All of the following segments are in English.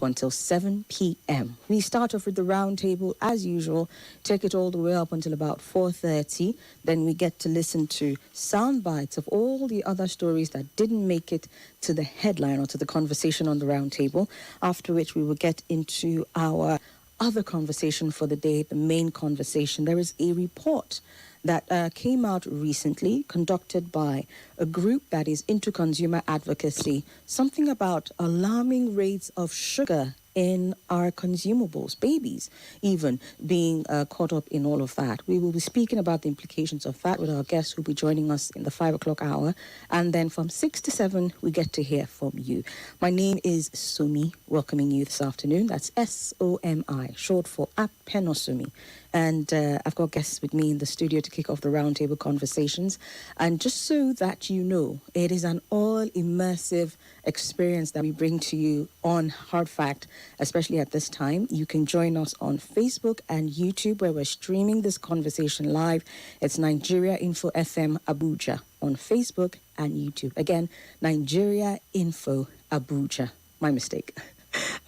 until 7 p.m. We start off with the roundtable as usual, take it all the way up until about 4:30. Then we get to listen to sound bites of all the other stories that didn't make it to the headline or to the conversation on the roundtable, after which we will get into our other conversation for the day, the main conversation. There is a report that came out recently, conducted by a group that is into consumer advocacy, something about alarming rates of sugar in our consumables, babies even being caught up in all of that. We will be speaking about the implications of that with our guests who will be joining us in the 5 o'clock hour. And then from 6 to 7, we get to hear from you. My name is Somi, welcoming you this afternoon. That's S-O-M-I, short for Apenosumi. And I've got guests with me in the studio to kick off the roundtable conversations. And just so that you know, it is an all-immersive experience that we bring to you on Hard Fact, especially at this time. You can join us on Facebook and YouTube, where we're streaming this conversation live. It's Nigeria Info FM Abuja on Facebook and YouTube. Again, Nigeria Info Abuja. My mistake.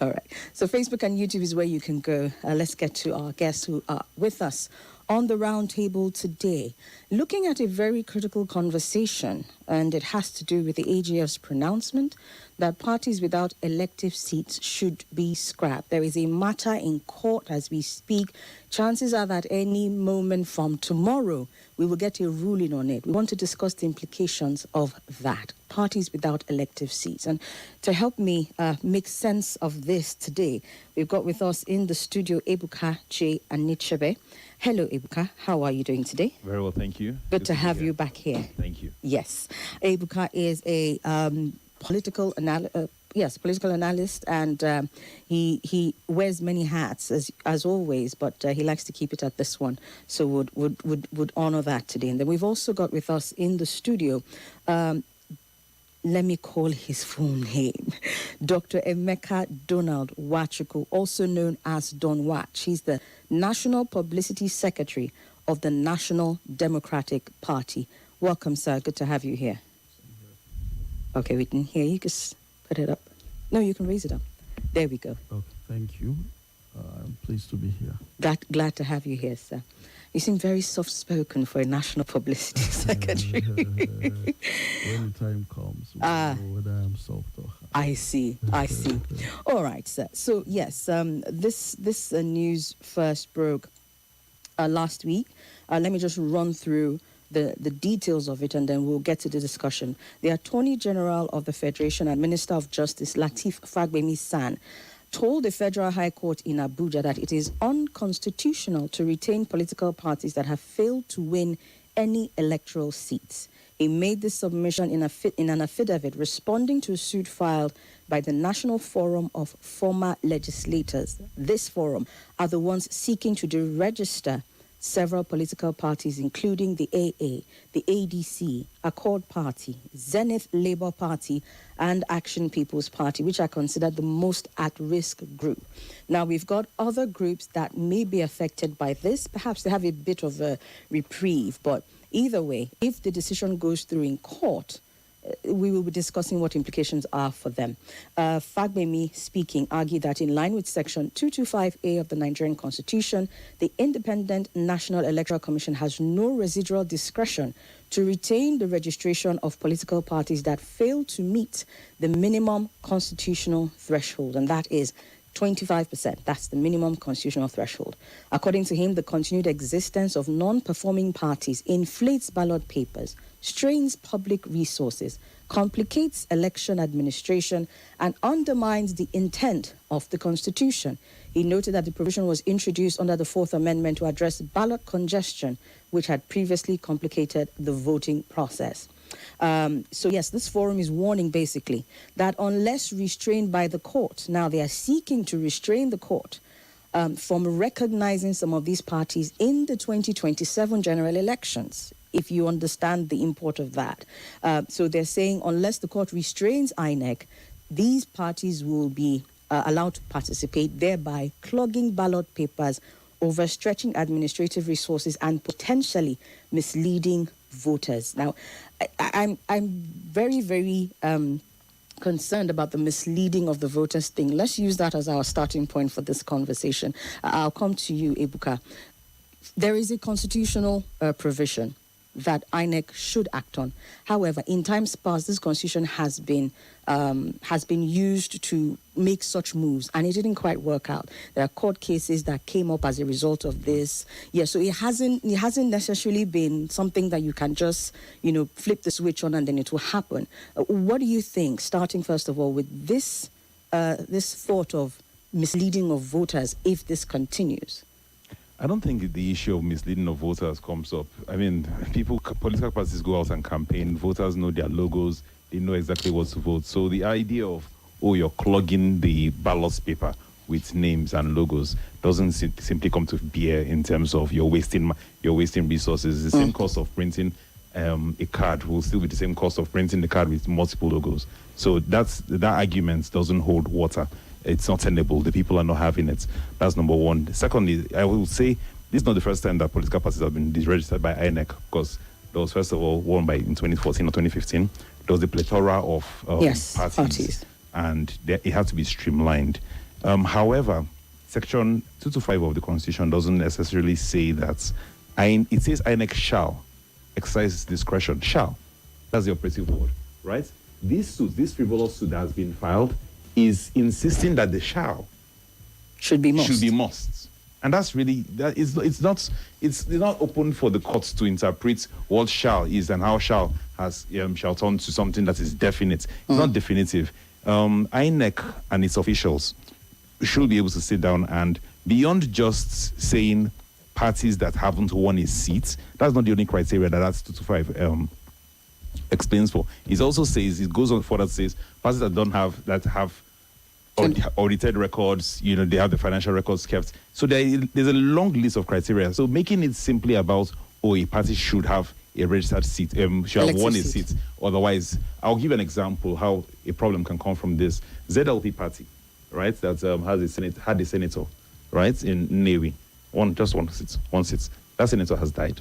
All right. So Facebook and YouTube is where you can go. Let's get to our guests who are with us on the roundtable today, looking at a very critical conversation, and it has to do with the AGF's pronouncement that parties without elective seats should be scrapped. There is a matter in court as we speak. Chances are that any moment from tomorrow, we will get a ruling on it. We want to discuss the implications of that, parties without elective seats. And to help me make sense of this today, we've got with us in the studio Ebuka J. Anichebe. Hello, Ebuka. How are you doing today? Very well, thank you. Good to have you back here. Thank you. Yes. Ebuka is a political analyst, and he wears many hats as always, but he likes to keep it at this one. So would honor that today. And then we've also got with us in the studio, let me call his full name, Dr. Emeka Donald Wachuku, also known as Don Wach. He's the National Publicity Secretary of the National Democratic Party. Welcome, sir. Good to have you here. Okay, we can hear you. Just put it up. No, you can raise it up. There we go. Okay, thank you. I'm pleased to be here. Glad to have you here, sir. You seem very soft-spoken for a national publicity secretary. When the time comes, we'll know whether I'm soft or hard. I see. All right, sir. So, yes, this news first broke last week. Let me just run through the details of it, and then we'll get to the discussion. The Attorney General of the Federation and Minister of Justice, Lateef Fagbemi-San, told the Federal High Court in Abuja that it is unconstitutional to retain political parties that have failed to win any electoral seats. He made this submission in an affidavit responding to a suit filed by the National Forum of Former Legislators. This forum are the ones seeking to deregister several political parties, including the AA, the ADC, Accord Party, Zenith Labour Party, and Action People's Party, which are considered the most at-risk group. Now, we've got other groups that may be affected by this. Perhaps they have a bit of a reprieve, but either way, if the decision goes through in court, we will be discussing what implications are for them. Fagbemi speaking argued that in line with Section 225A of the Nigerian Constitution, the Independent National Electoral Commission has no residual discretion to retain the registration of political parties that fail to meet the minimum constitutional threshold, and that is 25%. That's the minimum constitutional threshold. According to him, the continued existence of non-performing parties inflates ballot papers, strains public resources, complicates election administration, and undermines the intent of the Constitution. He noted that the provision was introduced under the Fourth Amendment to address ballot congestion, which had previously complicated the voting process. So yes, this forum is warning basically that unless restrained by the court, now they are seeking to restrain the court from recognizing some of these parties in the 2027 general elections, if you understand the import of that. So they're saying unless the court restrains INEC, these parties will be allowed to participate, thereby clogging ballot papers, overstretching administrative resources, and potentially misleading voters. Now, I'm very, very concerned about the misleading of the voters thing. Let's use that as our starting point for this conversation. I'll come to you, Ebuka. There is a constitutional provision that INEC should act on. However, in times past, this constitution has been used to make such moves, and it didn't quite work out. There are court cases that came up as a result of this. Yeah, so it hasn't necessarily been something that you can just, flip the switch on and then it will happen. What do you think, starting first of all with this thought of misleading of voters if this continues? I don't think the issue of misleading of voters comes up. I mean, political parties go out and campaign. Voters know their logos. They know exactly what to vote. So the idea of, you're clogging the ballot paper with names and logos doesn't simply come to bear in terms of you're wasting resources. The same cost of printing a card will still be the same cost of printing the card with multiple logos. So that argument doesn't hold water. It's not tenable. The people are not having it. That's number one. Secondly, I will say this is not the first time that political parties have been deregistered by INEC, because there was, first of all, one in 2014 or 2015. There was the plethora of parties, and it had to be streamlined. However, Section 225 of the Constitution doesn't necessarily say that. It says INEC shall exercise discretion. Shall. That's the operative word, right? This frivolous suit that has been filed is insisting that the shall should be must. And that's really it's not open for the courts to interpret what shall is and how shall shall turn to something that is definite. It's not definitive. INEC and its officials should be able to sit down and, beyond just saying parties that haven't won a seat, that's not the only criteria that's 225 explains for. It also says, it goes on further to say, parties that have audited records, they have the financial records kept. So there's a long list of criteria. So making it simply about, a party should have a registered seat, should have won a seat. Otherwise, I'll give an example how a problem can come from this. ZLP party, right, that had a senator, right, in Nnewi. Just one seat. That senator has died,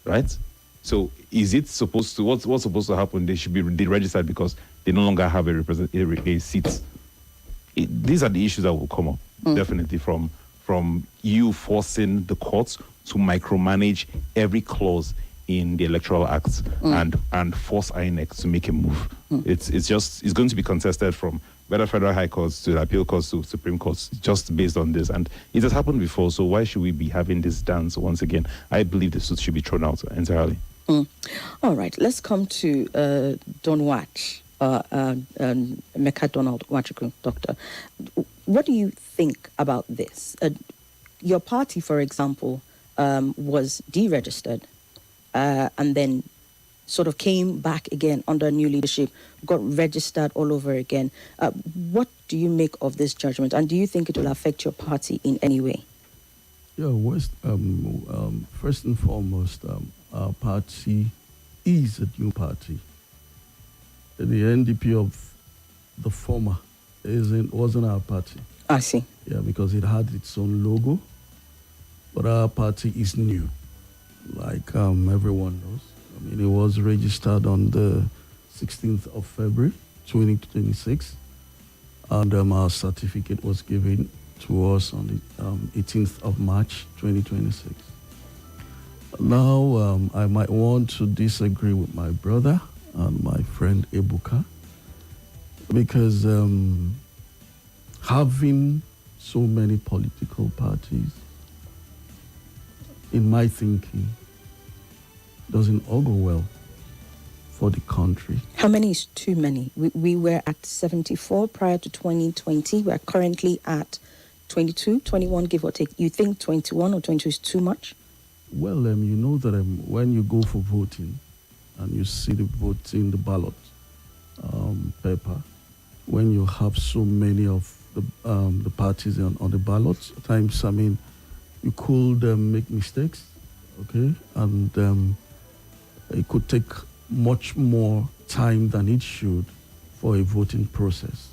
right? So is it supposed to, what's supposed to happen? They should be deregistered because they no longer have a seat. These are the issues that will come up, definitely, from you forcing the courts to micromanage every clause in the Electoral Act and force INEC to make a move. It's going to be contested from whether federal high courts to the appeal courts to Supreme Courts, just based on this. And it has happened before, so why should we be having this dance once again? I believe the suit should be thrown out entirely. All right, let's come to Don Watch, Mecca Donald Wachuku, Doctor. What do you think about this? Your party, for example, was deregistered and then sort of came back again under new leadership, got registered all over again. What do you make of this judgment, and do you think it will affect your party in any way? Yeah, first and foremost, our party is a new party. The NDP of the former wasn't our party. I see. Yeah, because it had its own logo, but our party is new, like everyone knows. I mean, it was registered on the 16th of February, 2026, and our certificate was given to us on the 18th of March, 2026. Now, I might want to disagree with my brother and my friend Ebuka, because having so many political parties, in my thinking, doesn't augur well for the country. How many is too many? We were at 74 prior to 2020. We're currently at 22, 21, give or take. You think 21 or 22 is too much? Well, you know that when you go for voting and you see the voting, the ballot paper, when you have so many of the parties on the ballot, at times, I mean, you could make mistakes, okay? And it could take much more time than it should for a voting process,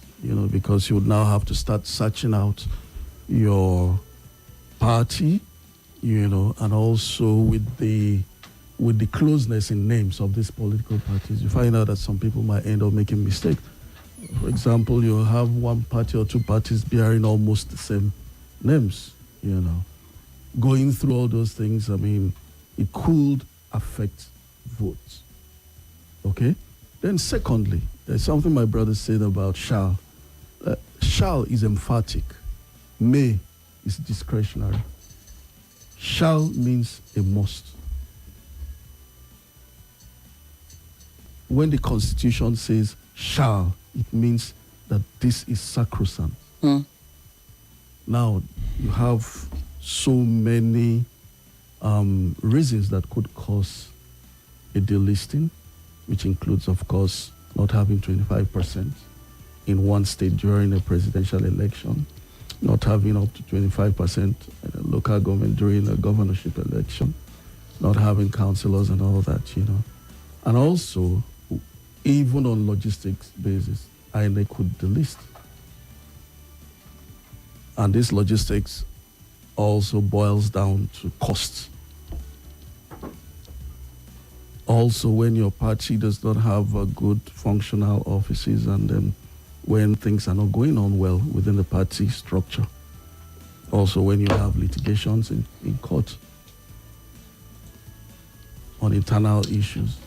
because you would now have to start searching out your party, and also with the with the closeness in names of these political parties, you find out that some people might end up making mistakes. For example, you have one party or two parties bearing almost the same names, Going through all those things, it could affect votes. Okay? Then secondly, there's something my brother said about shall. Shall is emphatic. May is discretionary. Shall means a must. When the Constitution says shall, it means that this is sacrosanct. Now, you have so many reasons that could cause a delisting, which includes, of course, not having 25% in one state during a presidential election, not having up to 25% in a local government during a governorship election, not having councillors and all that, And also, even on logistics basis, INEC could delist. And this logistics also boils down to costs. Also, when your party does not have good functional offices, and then when things are not going on well within the party structure. Also, when you have litigations in court on internal issues.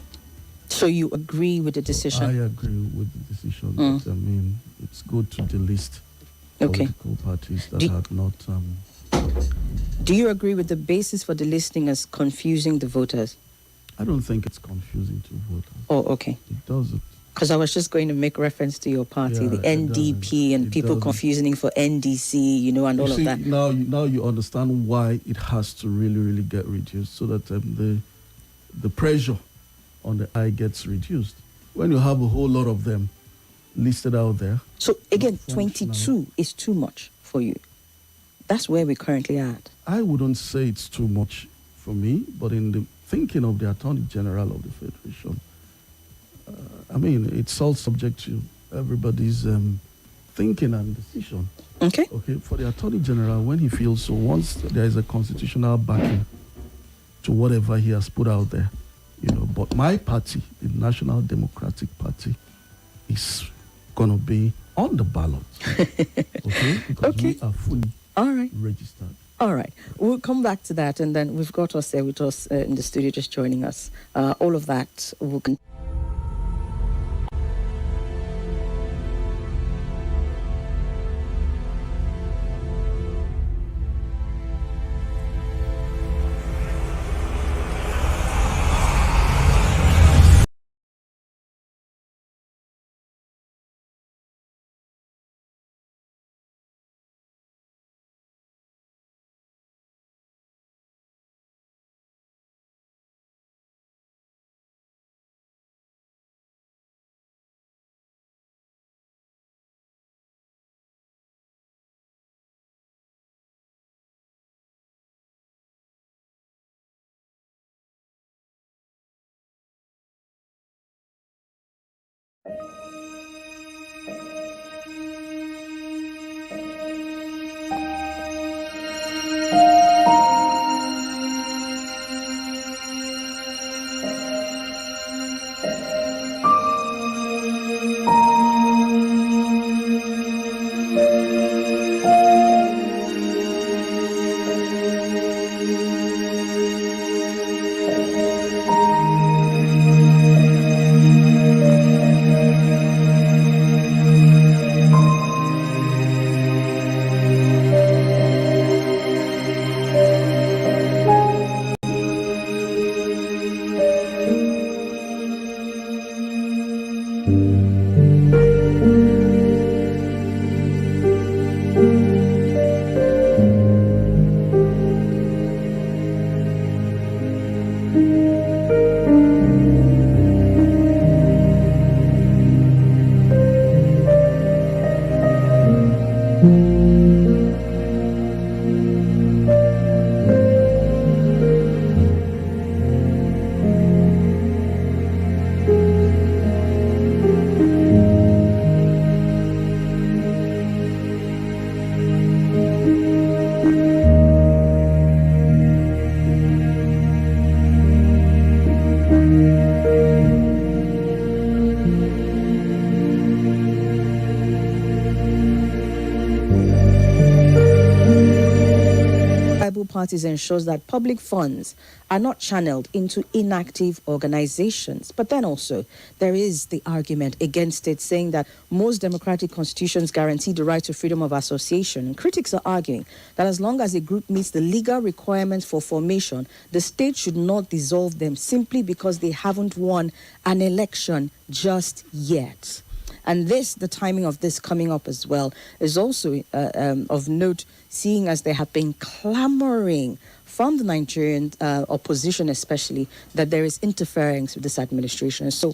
So you agree with the decision? I agree with the decision. That, it's good to delist political parties that are not... Do you agree with the basis for delisting as confusing the voters? I don't think it's confusing to voters. Oh, okay. It doesn't. Because I was just going to make reference to your party, the NDP, and people confusing for NDC, and all of that. Now you understand why it has to really, really get reduced, so that the pressure on the eye gets reduced. When you have a whole lot of them listed out there. So again, 22 is too much for you. That's where we're currently at. I wouldn't say it's too much for me, but in the thinking of the Attorney General of the Federation, it's all subject to everybody's thinking and decision. Okay. For the Attorney General, when he feels so, once there is a constitutional backing to whatever he has put out there, but my party, the National Democratic Party, is going to be on the ballot. Because we are fully registered. All right. We'll come back to that, and then we've got Ose with us in the studio just joining us. All of that will continue. political parties ensures that public funds are not channeled into inactive organizations. But then also, there is the argument against it, saying that most democratic constitutions guarantee the right to freedom of association. And critics are arguing that as long as a group meets the legal requirements for formation, the state should not dissolve them simply because they haven't won an election just yet. And the timing of this coming up as well, is also of note, seeing as they have been clamoring from the Nigerian opposition especially, that there is interference with this administration. And so,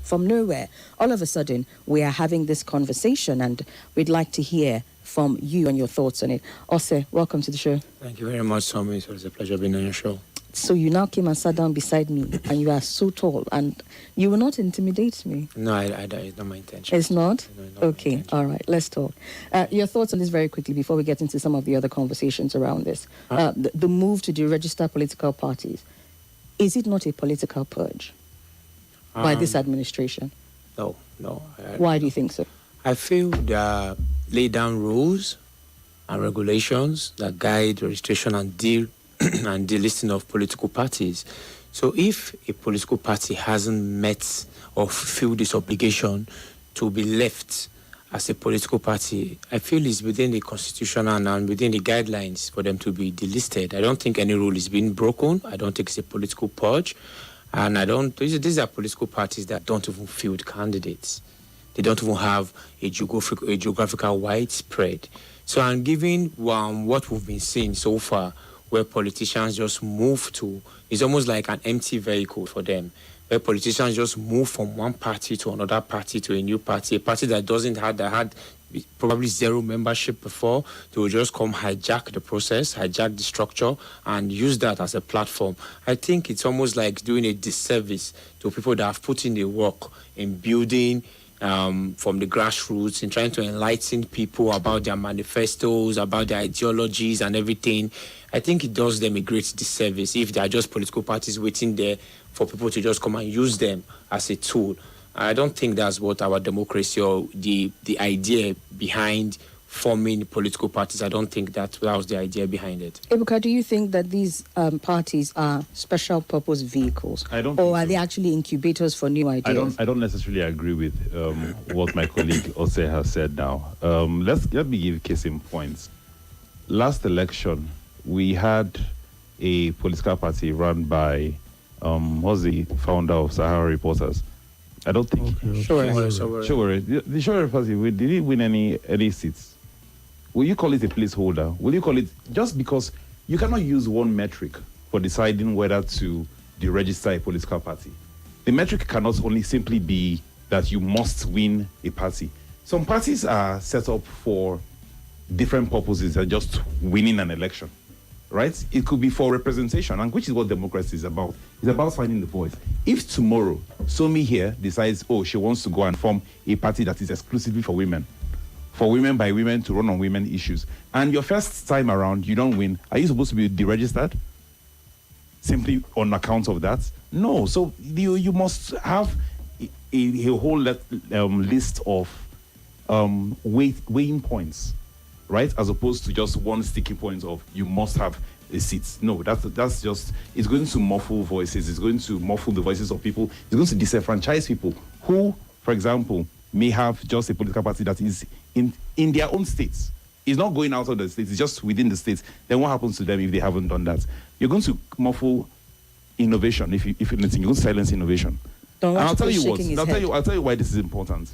from nowhere, all of a sudden, we are having this conversation, and we'd like to hear from you and your thoughts on it. Ose, welcome to the show. Thank you very much, Somi. It was a pleasure being on your show. So you now came and sat down beside me, and you are so tall, and you will not intimidate me. No, it's not my intention. It's not? No, not Okay, all right, let's talk. Your thoughts on this very quickly before we get into some of the other conversations around this. The move to deregister political parties, is it not a political purge by this administration? No. Why do you think so? I feel there are laid down rules and regulations that guide registration and delisting of political parties. So if a political party hasn't met or fulfilled its obligation to be left as a political party, I feel it's within the constitution and within the guidelines for them to be delisted. I don't think any rule is being broken. I don't think it's a political purge. And these are political parties that don't even field candidates. They don't even have a geographical widespread. So I'm giving what we've been seeing so far, where politicians just move to, it's almost like an empty vehicle for them, where politicians just move from one party to another party to a new party, a party that had probably zero membership before. They will just come hijack the process, hijack the structure, and use that as a platform. I think it's almost like doing a disservice to people that have put in the work in building from the grassroots, in trying to enlighten people about their manifestos, about their ideologies and everything. I think it does them a great disservice if they are just political parties waiting there for people to just come and use them as a tool. I don't think that's what our democracy or the idea behind forming political parties. I don't think that was the idea behind it. Ebuka, do you think that these parties are special purpose vehicles? I don't. Or are they actually incubators for new ideas? I don't necessarily agree with what my colleague Ose has said now. Let me give case in points. Last election, we had a political party run by what's the founder of Sahara Reporters? I don't think. Sure. The Sure party, did it win any seats? Will you call it a placeholder? Will you call it, just because you cannot use one metric for deciding whether to deregister a political party? The metric cannot only simply be that you must win a party. Some parties are set up for different purposes than just winning an election, right? It could be for representation, and which is what democracy is about. It's about finding the voice. If tomorrow Somi here decides, she wants to go and form a party that is exclusively for women by women to run on women issues, and your first time around you don't win, are you supposed to be deregistered simply on account of that? No. So you must have a whole list of weighing points, right? As opposed to just one sticky point of you must have a seat. No, that's just, it's going to muffle voices. It's going to muffle the voices of people. It's going to disenfranchise people who, for example, may have just a political party that is in their own states. It's not going out of the states, it's just within the states. Then what happens to them if they haven't done that? You're going to muffle innovation. If anything, you're going to silence innovation. And I'll tell you what. I'll tell you why this is important.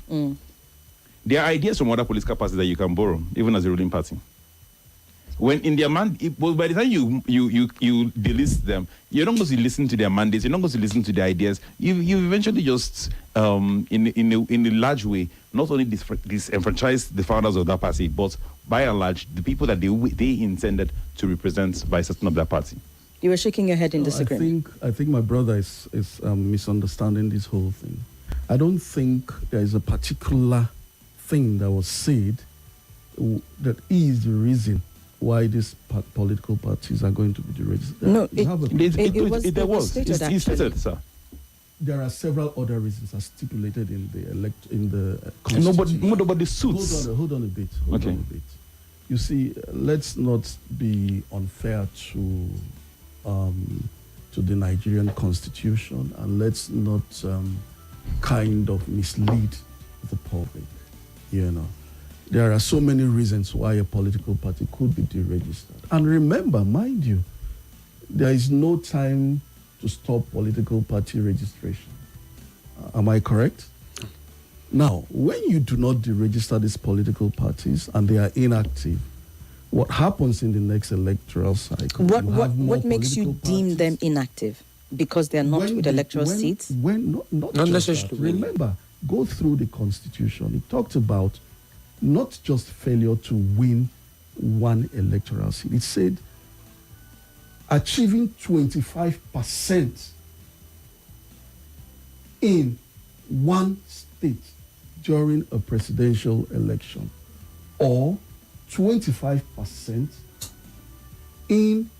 There are ideas from other political parties that you can borrow, even as a ruling party. When in their by the time you delist them, you're not going to listen to their mandates. You're not going to listen to their ideas. You eventually just, in a large way, not only disenfranchise the founders of that party, but by and large, the people that they intended to represent by setting up that party. You were shaking your head in disagreement. I think my brother is misunderstanding this whole thing. I don't think there is a particular thing that was said that is the reason why these political parties are going to be deregistered. No, it was stated, sir. There are several other reasons as stipulated in the constitution. Nobody suits. Hold on a bit. You see, let's not be unfair to the Nigerian constitution, and let's not kind of mislead the public. You know, there are so many reasons why a political party could be deregistered. And remember, mind you, there is no time to stop political party registration. Am I correct? Now, when you do not deregister these political parties and they are inactive, what happens in the next electoral cycle? What makes you deem them inactive? Because they are not with electoral seats? Not necessarily. Remember, go through the Constitution. It talked about not just failure to win one electoral seat. It said achieving 25% in one state during a presidential election, or 25% in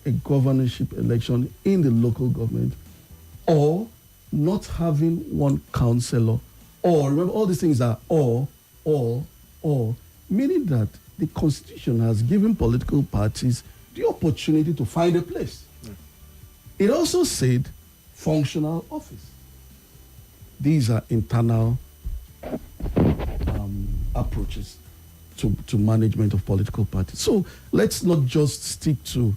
a governorship election in the local government, or not having one councillor, or remember all these things are or, meaning that the Constitution has given political parties the opportunity to find a place. It also said functional office. These are internal approaches to management of political parties. So let's not just stick to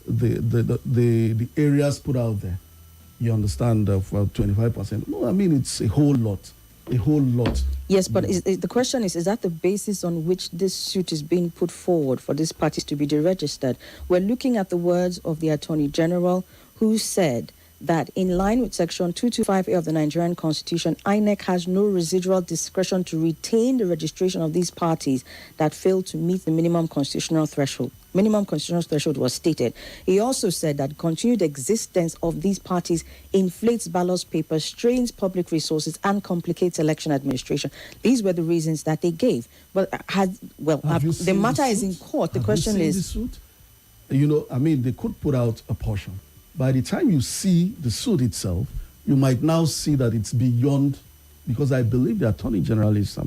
the areas put out there. You understand, for 25%. No, I mean, it's a whole lot. Yes, but the question is that the basis on which this suit is being put forward for these parties to be deregistered? We're looking at the words of the Attorney General, who said that in line with Section 225A of the Nigerian Constitution, INEC has no residual discretion to retain the registration of these parties that fail to meet the minimum constitutional threshold. Minimum constitutional threshold was stated. He also said that continued existence of these parties inflates ballot papers, strains public resources, and complicates election administration. These were the reasons that they gave. But the matter is in court. The question is, the suit? You know, I mean, they could put out a portion. By the time you see the suit itself, you might now see that it's beyond, because I believe the Attorney General is,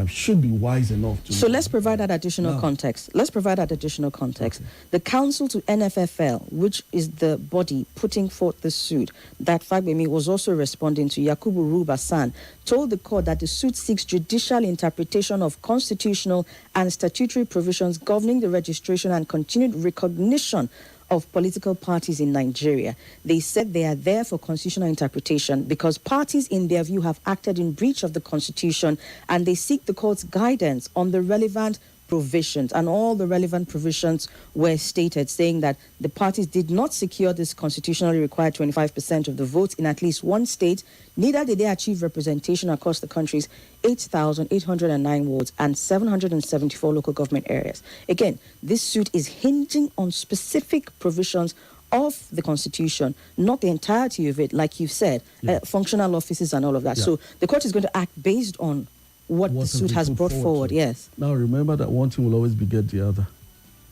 should be wise enough to... So let's provide that additional context. Okay. The counsel to NFFL, which is the body putting forth the suit, that Fagbemi was also responding to, Yakubu Rubasan, told the court that the suit seeks judicial interpretation of constitutional and statutory provisions governing the registration and continued recognition of political parties in Nigeria. They said they are there for constitutional interpretation because parties, in their view, have acted in breach of the Constitution, and they seek the court's guidance on the relevant provisions. And all the relevant provisions were stated, saying that the parties did not secure this constitutionally required 25% of the votes in at least one state, neither did they achieve representation across the country's 8,809 wards and 774 local government areas. Again, this suit is hinging on specific provisions of the Constitution, not the entirety of it, like you've said, functional offices and all of that. So the court is going to act based on what the suit has brought forward. Yes. Now remember that one thing will always beget the other.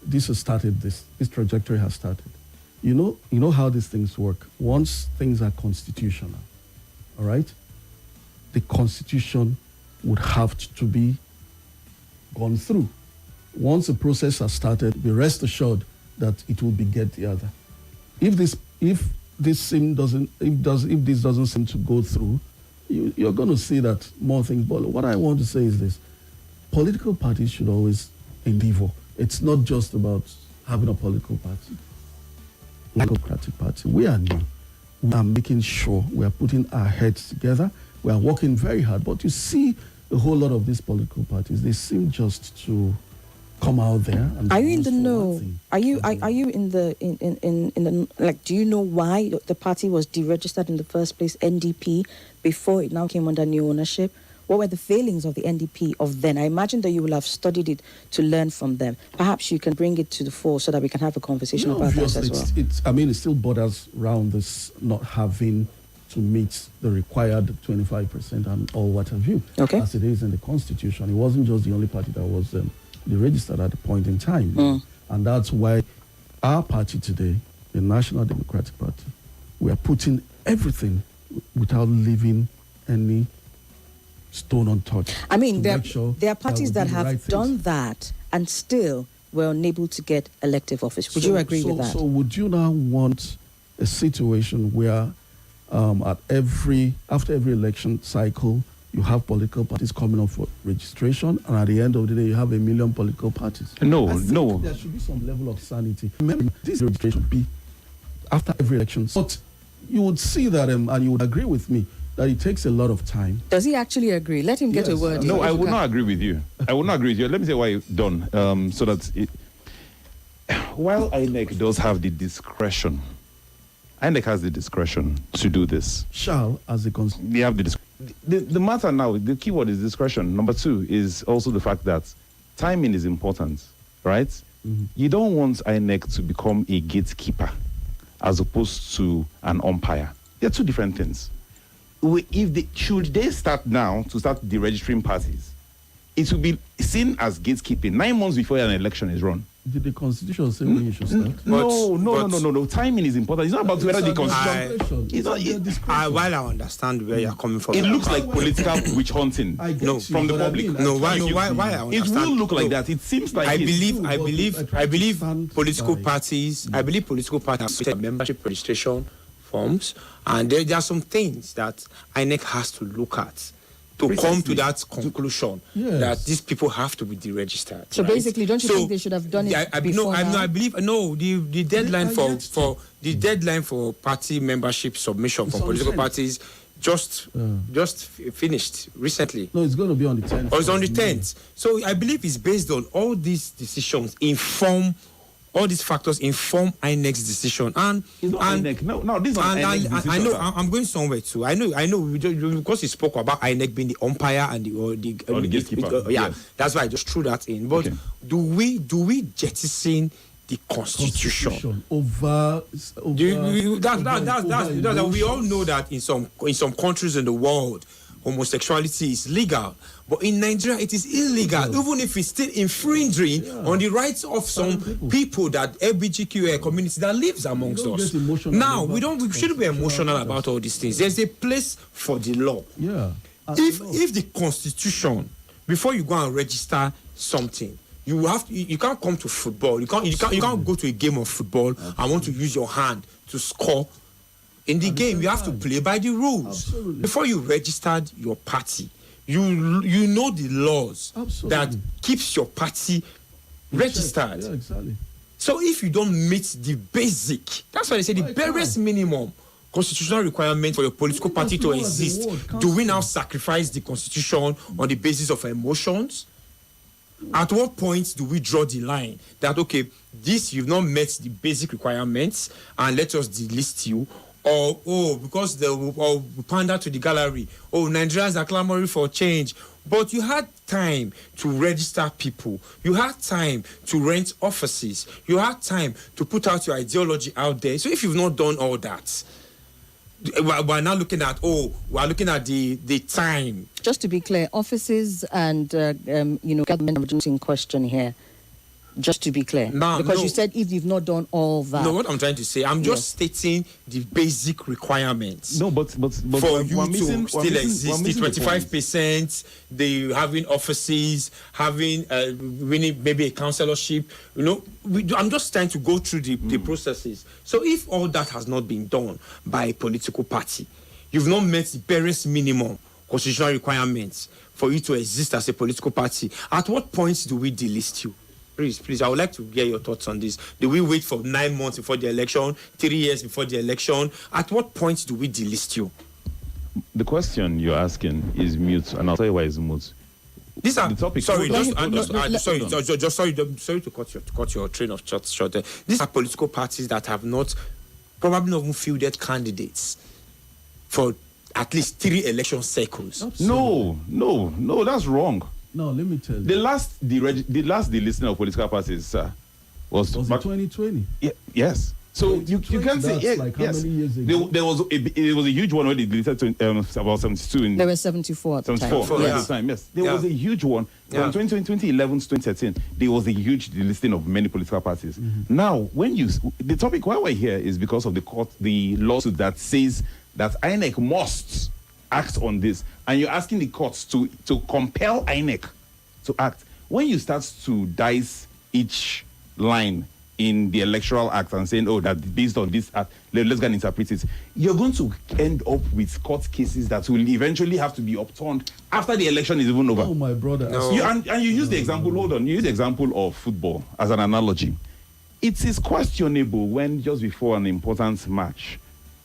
This has started. This trajectory has started. You know how these things work. Once things are constitutional, all right, the Constitution would have to be gone through. Once the process has started, be rest assured that it will beget the other. If this doesn't seem to go through, you're going to see that more things. But what I want to say is this: political parties should always endeavor. It's not just about having a political party, democratic party. We are new. We are making sure we are putting our heads together. We are working very hard. But you see a whole lot of these political parties, they seem just to come out there. And are you in the know? Are you in the like? Do you know why the party was deregistered in the first place, NDP, before it now came under new ownership? What were the failings of the NDP of then? I imagine that you will have studied it to learn from them. Perhaps you can bring it to the fore so that we can have a conversation about that as well. It still borders around this not having to meet the required 25% and all what have you. Okay. As it is in the Constitution. It wasn't just the only party that was registered at the point in time. And that's why our party today, the National Democratic Party, we are putting everything without leaving any stone untouched. I mean, there are parties that have done that and still were unable to get elective office. Would you agree with that? So would you now want a situation where after every election cycle, you have political parties coming up for registration, and at the end of the day, you have 1 million political parties? No. There should be some level of sanity. Remember, this registration should be after every election. But you would see that, and you would agree with me, that it takes a lot of time. Does he actually agree? Let him get a word. No, I would not agree with you. I would not agree with you. Let me say why you've done. So that while INEC does have the discretion, INEC has the discretion to do this. Shall, as a they have the matter now, the key word is discretion. Number 2 is also the fact that timing is important, right? Mm-hmm. You don't want INEC to become a gatekeeper as opposed to an umpire. They're two different things. Should they start now to start deregistering parties, it will be seen as gatekeeping 9 months before an election is run. Did the Constitution say when you should start? No. Timing is important. It's not about whether the Constitution. While I understand where you're coming from, it looks like political witch hunting. From the public. Why I understand? It will look like that. It seems like I believe political parties. I believe political parties have membership registration forms, and there are some things that INEC has to look at to come to that conclusion that these people have to be deregistered. So basically, don't you think they should have done it before? I believe the deadline for party membership submission from political parties just finished recently. No, it's going to be on the 10th. It's on the 10th. So I believe it's based on all these decisions all these factors inform INEC's decision, and this is I know I'm going somewhere too. I know because you spoke about INEC being the umpire and the gatekeeper. That's why I just threw that in. But do we jettison the Constitution over that? We all know that in some countries in the world, homosexuality is legal, but in Nigeria it is illegal, even if it's still infringing on the rights of some people that LGBTQ community that lives amongst us. Now we shouldn't be emotional about all these things. There's a place for the law. If the Constitution, before you go and register something, you can't come to football. You can't go to a game of football and want to use your hand to score. In the game, you have to play by the rules. Absolutely. Before you registered your party, you know the laws that keeps your party registered. Yeah, exactly. So if you don't meet the basic, that's why they say the barest minimum constitutional requirement for your political party to exist, do we now sacrifice the Constitution on the basis of emotions? At what point do we draw the line that, okay, you've not met the basic requirements and let us delist you? Or because or pander to the gallery. Nigerians are clamoring for change. But you had time to register people. You had time to rent offices. You had time to put out your ideology out there. So if you've not done all that, we're now looking at the time. Just to be clear, offices and government emergency in question here. Just to be clear, because you said if you've not done all that. No, what I'm trying to say, I'm just stating the basic requirements. No, but for you to still exist, the 25%, the having offices, having winning maybe a councillorship. I'm just trying to go through the processes. So if all that has not been done by a political party, you've not met the barest minimum constitutional requirements for you to exist as a political party. At what point do we delist you? Please, I would like to hear your thoughts on this. Do we wait for 9 months before the election, 3 years before the election? At what point do we delist you? The question you're asking is mute, and I'll tell you why it's mute. These are the topic. Sorry to cut your train of thought short. These are political parties that have probably not even fielded candidates for at least 3 election cycles. Absolutely. No, that's wrong. No, let me tell you. The last delisting of political parties, was it 2020? Yes. So you can say yes. Like how many years ago? There was a huge one where they deleted about 72. There were 74 at the time. At the time, yes. There was a huge one. From 2011 to 2013, there was a huge delisting of many political parties. Mm-hmm. Now, the topic why we're here is because of the lawsuit that says that INEC must act on this, and you're asking the courts to compel INEC to act. when you start to dice each line in the Electoral Act and saying, oh, that based on this act, let's go and interpret it, you're going to end up with court cases that will eventually have to be upturned after the election is even over. Oh, my brother. No. And you use the example, hold on, you use the example of football as an analogy. It is questionable when just before an important match,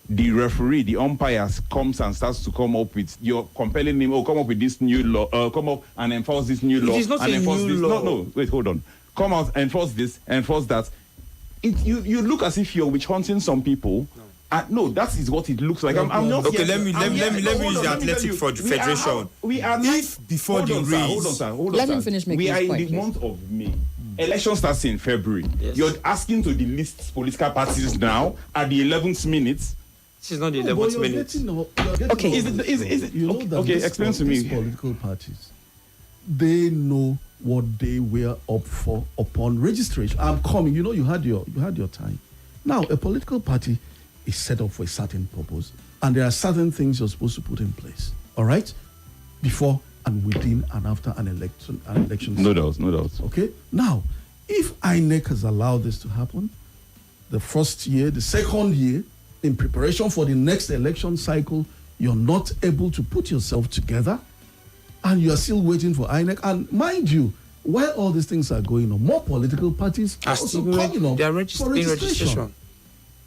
the referee, the umpire comes and starts to come up with, you're compelling him, come up with this new law, come up and enforce this new law. It is not and a enforce new this. law. No, wait, hold on. Come out, enforce this, enforce that. You look as if you're witch hunting some people. No, that is what it looks like. I'm not. Okay, here- let me I'm here- use hold the on, let me Athletic tell you, Federation. We are If before hold the on, sir, race, hold on, sir, hold on, Let sir. him finish making We his are in point, the please. month of May. Election starts in February. Yes. You're asking to delist political parties now at the 11th minute. This is not the No, but 11th you're minute. getting Okay. Is it You know okay, that okay, these explain to these me. political parties, they know what they were up for upon registration. I'm coming. You know, you had your time. Now, a political party is set up for a certain purpose, and there are certain things you're supposed to put in place. All right, before and within and after an election. No doubt. Okay. Now, if INEC has allowed this to happen, the first year, the second year, in preparation for the next election cycle, you're not able to put yourself together, and you are still waiting for INEC. And mind you, while all these things are going on, more political parties are also coming up They are for registration.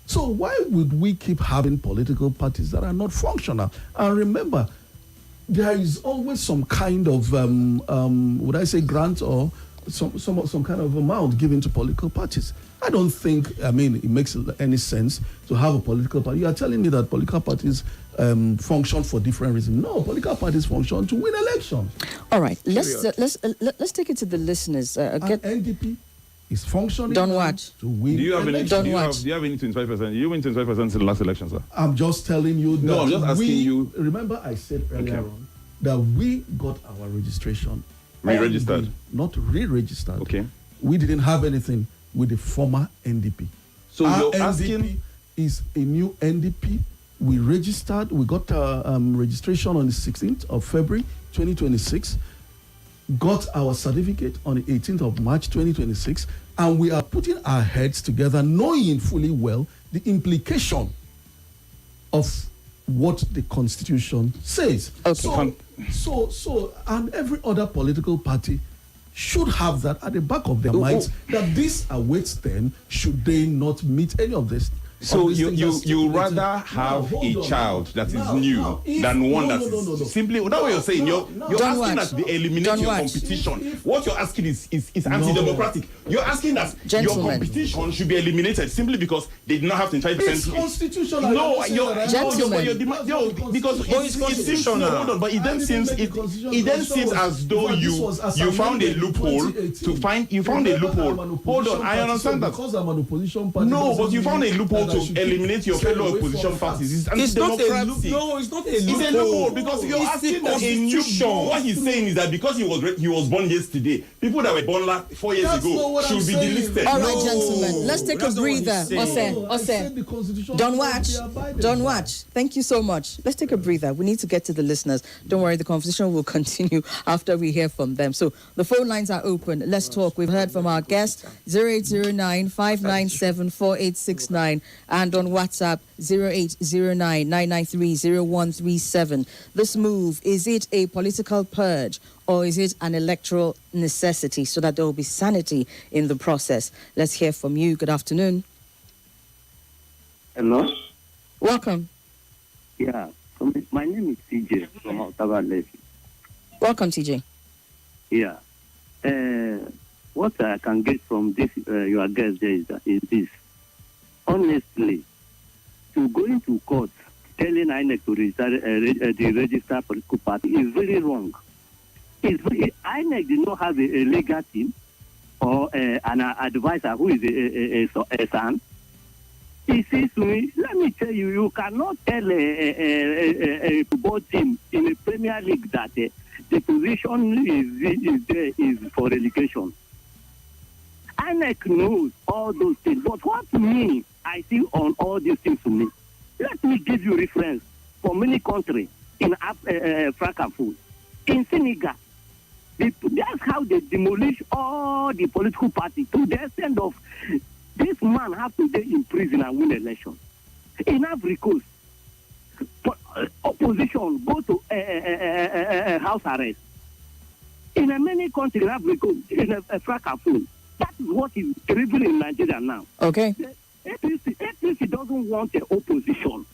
So why would we keep having political parties that are not functional? And remember, there is always some kind of, would I say, grant or some kind of amount given to political parties. I don't think, it makes any sense to have a political party. You are telling me that political parties function for different reasons. No, political parties function to win elections. All right, let's take it to the listeners. And NDP is functioning Don't now watch. to win Do you have any? elections. Don't watch. Do you have any 25%? You win 25% in the last election, sir. I'm just telling you that No, I'm just asking you. Remember, I said earlier Okay. on that we got our registration Re-registered. not re-registered. Okay. We didn't have anything with the former NDP. So our you're NDP asking. is a new NDP. We registered. We got registration on the 16th of February 2026. Got our certificate on the 18th of March 2026, and we are putting our heads together, knowing fully well the implication of what the Constitution says. Okay. So, and every other political party should have that at the back of their minds that this awaits them should they not meet any of this. So of these things that's you stipulated. rather have Now, a hold on, child now. that is Now, new now, if- than one no, that no, is no, no. simply. That's what you're saying. You're Don't asking watch. that they eliminate Don't your watch. competition. If- What you're asking is anti-democratic. You're asking that Gentlemen. your competition should be eliminated simply because they did not have 25%. It's constitutional. No, I'm you're, not saying that. Gentlemen. because it's constitutional. No, hold on, but it then seems as though you found a loophole to find. You found a loophole. Hold on, I understand that. Because I'm an opposition party. No, doesn't but you found a mean loophole that I should to keep eliminate your staying fellow away from opposition facts. parties. It's It's not a anti-democratic. no, it's not a It's a loophole. loophole because you're It's asking the that a new. Constitution. What he's saying is that because he was born yesterday, people that were born 4 years That's not ago what I'm should be saying. delisted. All right, No, gentlemen, let's take a that's not what he's breather. saying. No, I said the Constitution Don't must watch. be abided Don't by. watch. Thank you so much. Let's take a breather. We need to get to the listeners. Don't worry, the conversation will continue after we hear from them. So the phone lines are open. Let's talk. We've heard from our guest 0809 597 4869 and on WhatsApp 0809 993 0137. This move, is it a political purge or is it an electoral necessity so that there will be sanity in the process? Let's hear from you. Good afternoon. Hello? Welcome. Yeah. My name is CJ from Ottawa Lake. Welcome, TJ. Yeah. What I can get from this, your guest there is this. Honestly, to go into court telling INEC to register the registered political party is very wrong. INEC did not have a legal team or an advisor who is a son. He says to me, let me tell you, you cannot tell a football team in a Premier League that the position is for relegation. INEC knows all those things. But what to me, I see on all these things to me. Let me give you reference for many countries in Francophone. In Senegal, That's how they demolish all the political parties to the extent of this man have to stay in prison and win election. In Ivory Coast, opposition go to house arrest. In many countries, Ivory Coast is a francophone. That is what is terrible in Nigeria now. Okay. The APC doesn't want the opposition.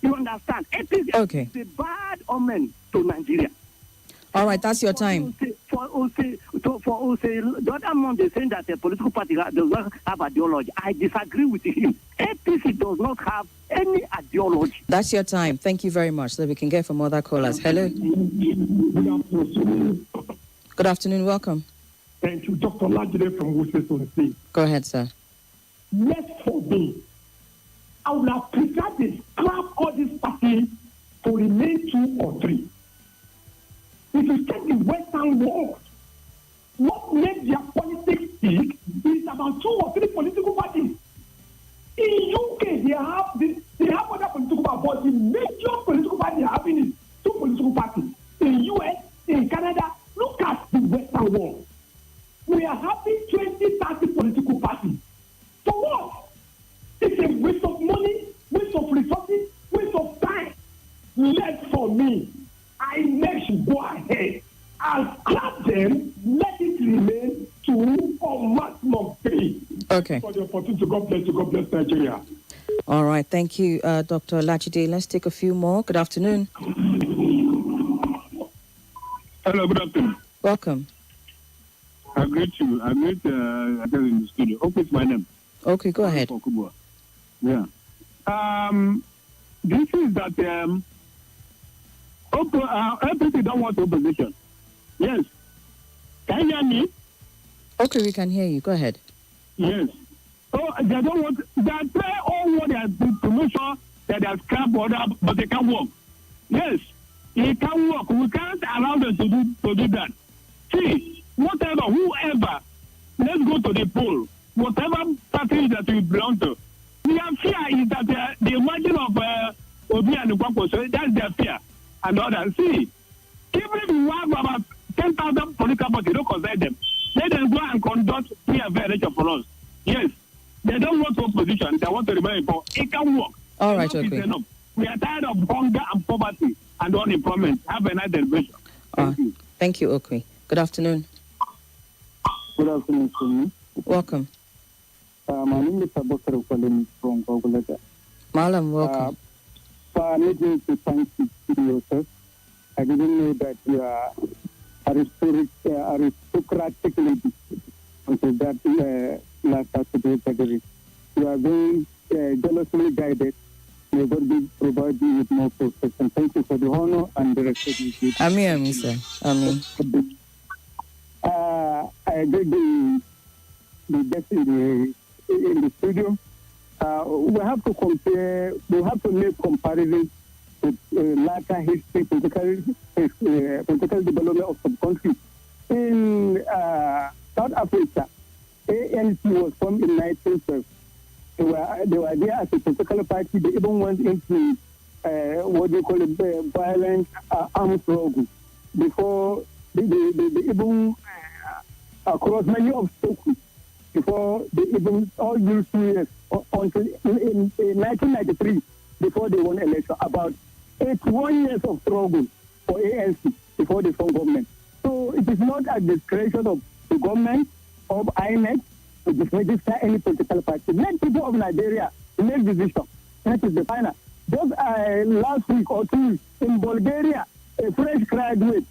You understand? APC Okay. is a bad omen to Nigeria. All right, that's your time. For the other month they're saying that the political party does not have ideology. I disagree with him. APC does not have any ideology. That's your time. Thank you very much. So we can get from other callers. Hello. Good afternoon. Welcome. Thank you, Dr. Lajide from Washington State. Go ahead, sir. Yes, for me, I would have preferred to scrap all these parties to remain 2 or 3. If you take the Western world, what makes their politics big is about 2 or 3 political parties. In UK, they have other political parties, but the major political party having is 2 political parties. In US, in Canada, look at the Western world. We are having 20, 30 political parties. For what? It's a waste of money, waste of resources, waste of time. Left for me. I should go ahead and scrap them, let it remain 2 or maximum 3. Okay. For the opportunity. God bless you. God bless Nigeria. All right. Thank you, Dr. Lachide. Let's take a few more. Good afternoon. Hello, good afternoon. Welcome. I greet you. I greet in the studio. Hope it's my name. Okay, go ahead. Yeah. This is that APC don't want opposition. Yes. Can you hear me? Okay, we can hear you. Go ahead. Yes. So they don't want. They try all what they are to make sure that they are scrap order, but they can't work. Yes, it can work. We can't allow them to do that. See, whatever, whoever, let's go to the poll. Whatever party that we belong to, their fear is that the margin of Obi and Nkwankwo, so that's their fear. And others. See, even if you have about 10,000 political parties, don't consider them. Let them go and conduct free and fair election for us. Yes, they don't want opposition. They want to remain poor. It can work. All right, okay. We are tired of hunger and poverty and unemployment. Have a nice celebration. Thank you. Thank you, Okwi. Good afternoon. Good afternoon, Somi. Welcome. My name is Abokar calling from Gogoleta. Malam, welcome. I need to thank you, sir. I didn't know that you are aristocratic lady until that last Saturday. You are very jealously guided. May God provide you with more protection. Thank you for the honor and the respect you give. Amen, sir. Amen. I agree the best in the studio. We have to compare. We have to make comparisons with latter history, political development of some countries. In South Africa, ANC was formed in 1912. They were there as a political party. They even went into what they call a violent armed struggle before they even across many obstacles before they even all used 2 years until in 1993 before they won election. About 81 years of struggle for ANC before they formed government. So it is not at the discretion of the government of INEC to register any political party. Let people of Nigeria make decision. That is the final. Just last week or 2 weeks in Bulgaria, a fresh graduate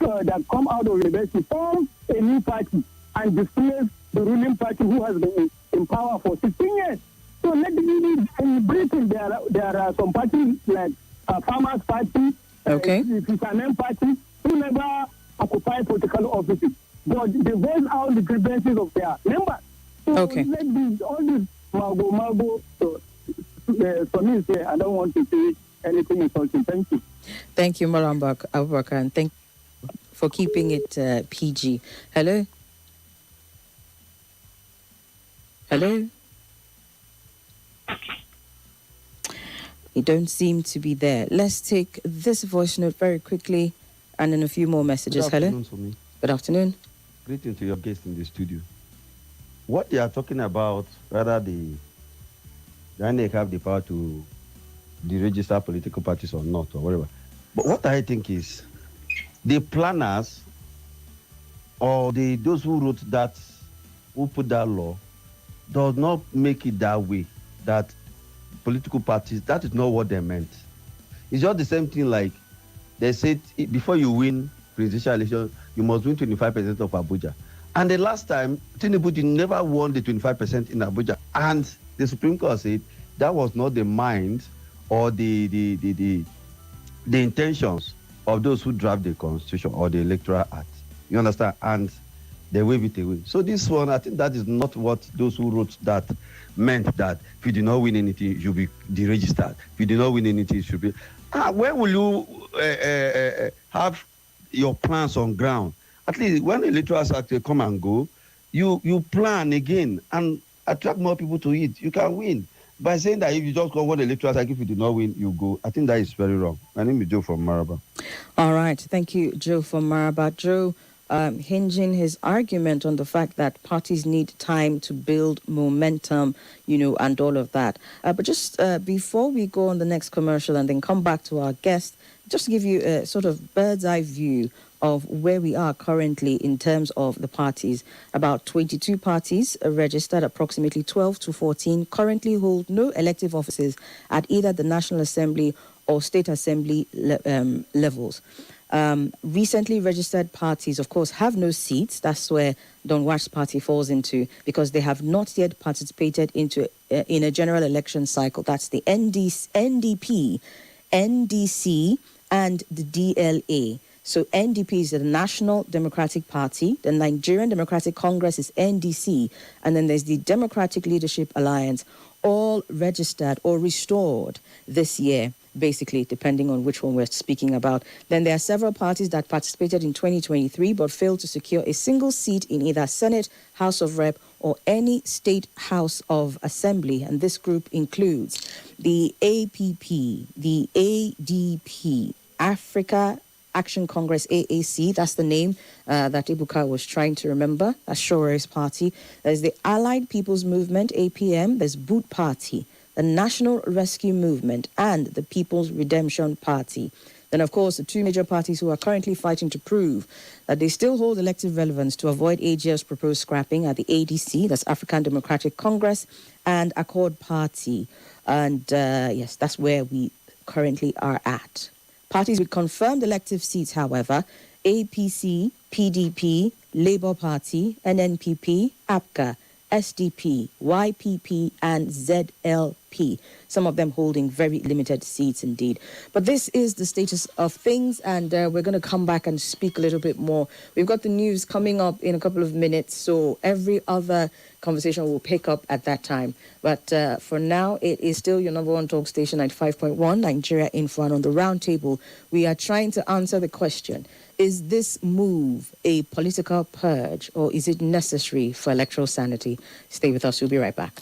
that come out of university formed a new party and displaced the ruling party who has been in power for 16 years. So let me in Britain there are some parties like Farmers Party, Fishermen Party, who never occupy political offices, but they voice out the grievances of their members. So let all this Margo. So for me, I don't want to say anything insulting. Thank you. Thank you, Marambak Abubakar, and thank you for keeping it PG. Hello? Hello? You don't seem to be there. Let's take this voice note very quickly and then a few more messages. Good Hello? afternoon, Somi. Good afternoon. Greeting to your guests in the studio. What they are talking about, whether the INEC have the power to deregister political parties or not, or whatever. But what I think is the planners or those who wrote that, who put that law, does not make it that way. That political parties, that is not what they meant. It's just the same thing like they said before you win presidential election, you must win 25% of Abuja. And the last time, Tinubu never won the 25% in Abuja. And the Supreme Court said that was not the mind or the intentions of those who draft the Constitution or the Electoral Act. You understand? And they wave it away. So this one, I think that is not what those who wrote that meant, that if you do not win anything, you'll be deregistered. If you do not win anything, you should be... where will you have your plans on ground? At least when the Electoral Act come and go, you plan again and attract more people to it. You can win. By saying that if you just go one Electoral Act, if you do not win, you go. I think that is very wrong. My name is Joe from Maraba. All right. Thank you, Joe from Maraba. Joe, hinging his argument on the fact that parties need time to build momentum, and all of that. But just before we go on the next commercial and then come back to our guest, just to give you a sort of bird's eye view of where we are currently in terms of the parties. About 22 parties are registered, approximately 12 to 14 currently hold no elective offices at either the National Assembly or State Assembly levels. Recently registered parties, of course, have no seats. That's where Don Wash's party falls into, because they have not yet participated in a general election cycle. That's the NDP, NDC, and the DLA. So NDP is the National Democratic Party, the Nigerian Democratic Congress is NDC, and then there's the Democratic Leadership Alliance, all registered or restored this year, basically, depending on which one we're speaking about. Then there are several parties that participated in 2023 but failed to secure a single seat in either Senate, House of Rep, or any state House of Assembly. And this group includes the APP, the ADP, Africa Action Congress, AAC, that's the name that Ibuka was trying to remember. That's Shore's party. There's the Allied People's Movement, APM. There's Boot Party, the National Rescue Movement, and the People's Redemption Party. Then, of course, the two major parties who are currently fighting to prove that they still hold elective relevance to avoid AGF's proposed scrapping are the ADC, that's African Democratic Congress, and Accord Party. And yes, that's where we currently are at. Parties with confirmed elective seats, however, APC, PDP, Labour Party, NNPP, APCA, SDP, YPP, and ZLP. Some of them holding very limited seats indeed. But this is the status of things, and we're going to come back and speak a little bit more. We've got the news coming up in a couple of minutes, so every other conversation will pick up at that time. But for now, it is still your number one talk station, 95.1, Nigeria Info. And on the Roundtable, we are trying to answer the question: is this move a political purge, or is it necessary for electoral sanity? Stay with us. We'll be right back.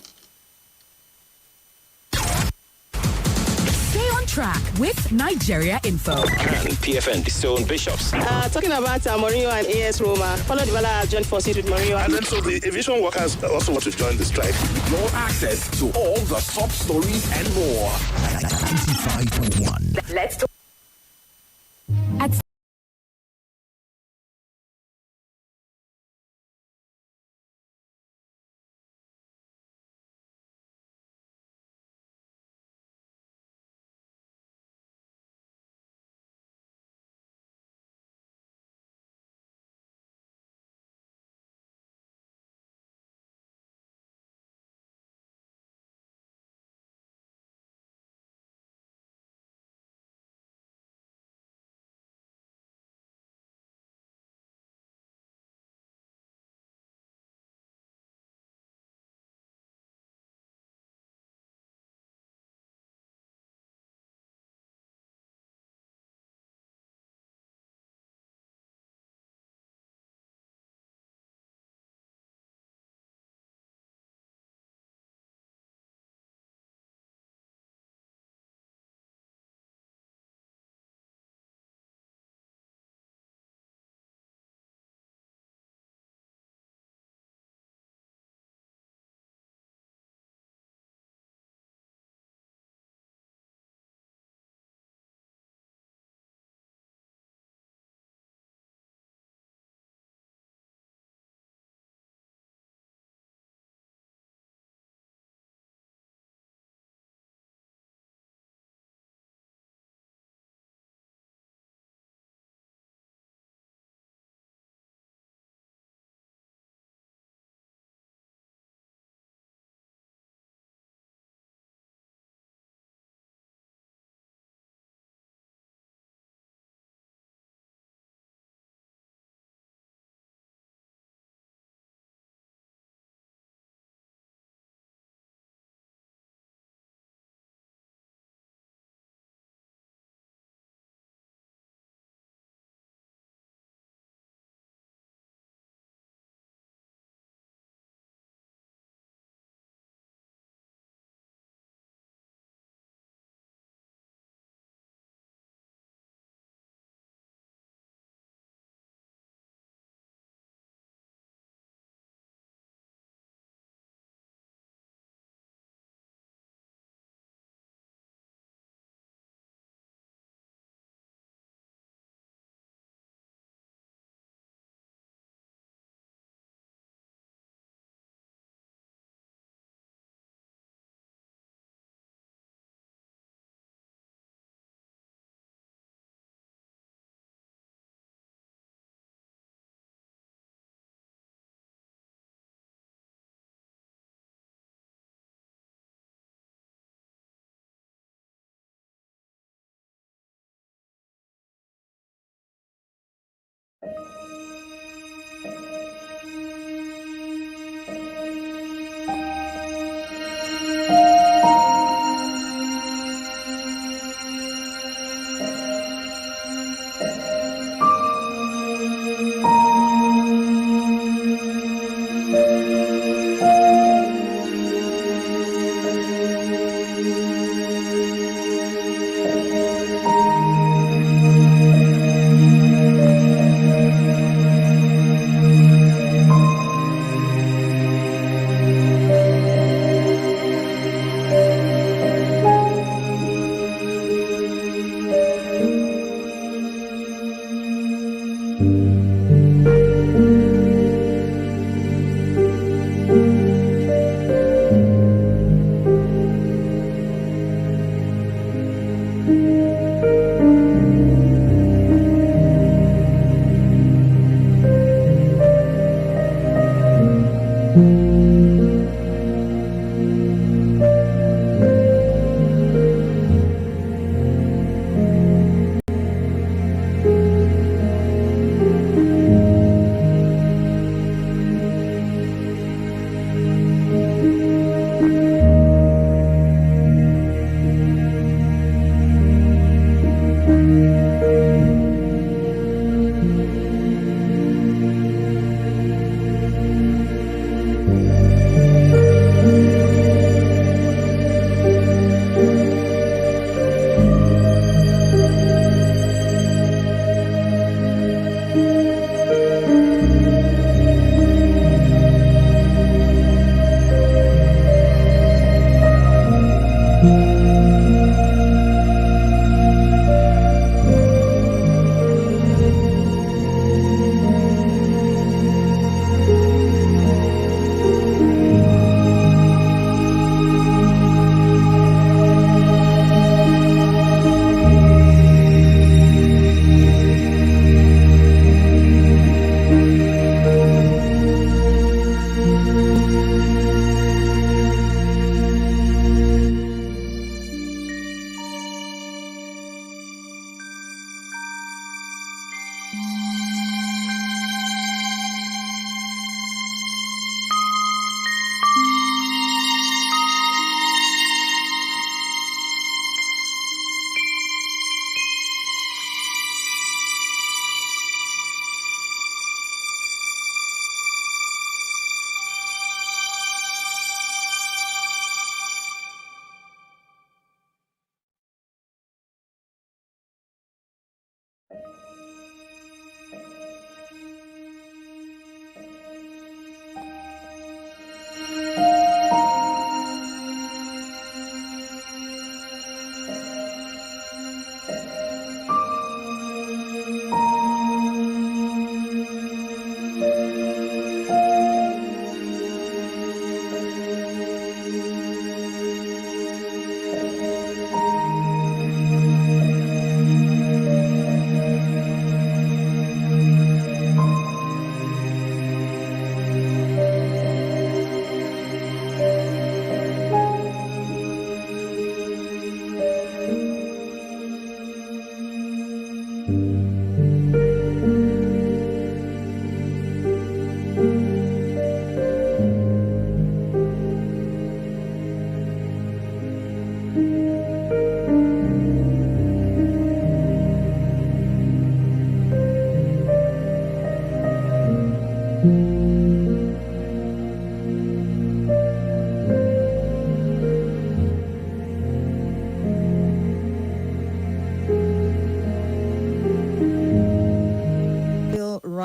Stay on track with Nigeria Info. And PFN Stone Bishops. Talking about Mourinho and AS Roma. Paulo Dybala joined forces with Mourinho. And then so the aviation workers also want to join the strike. More access to all the top stories and more. 95.1. Let's talk. At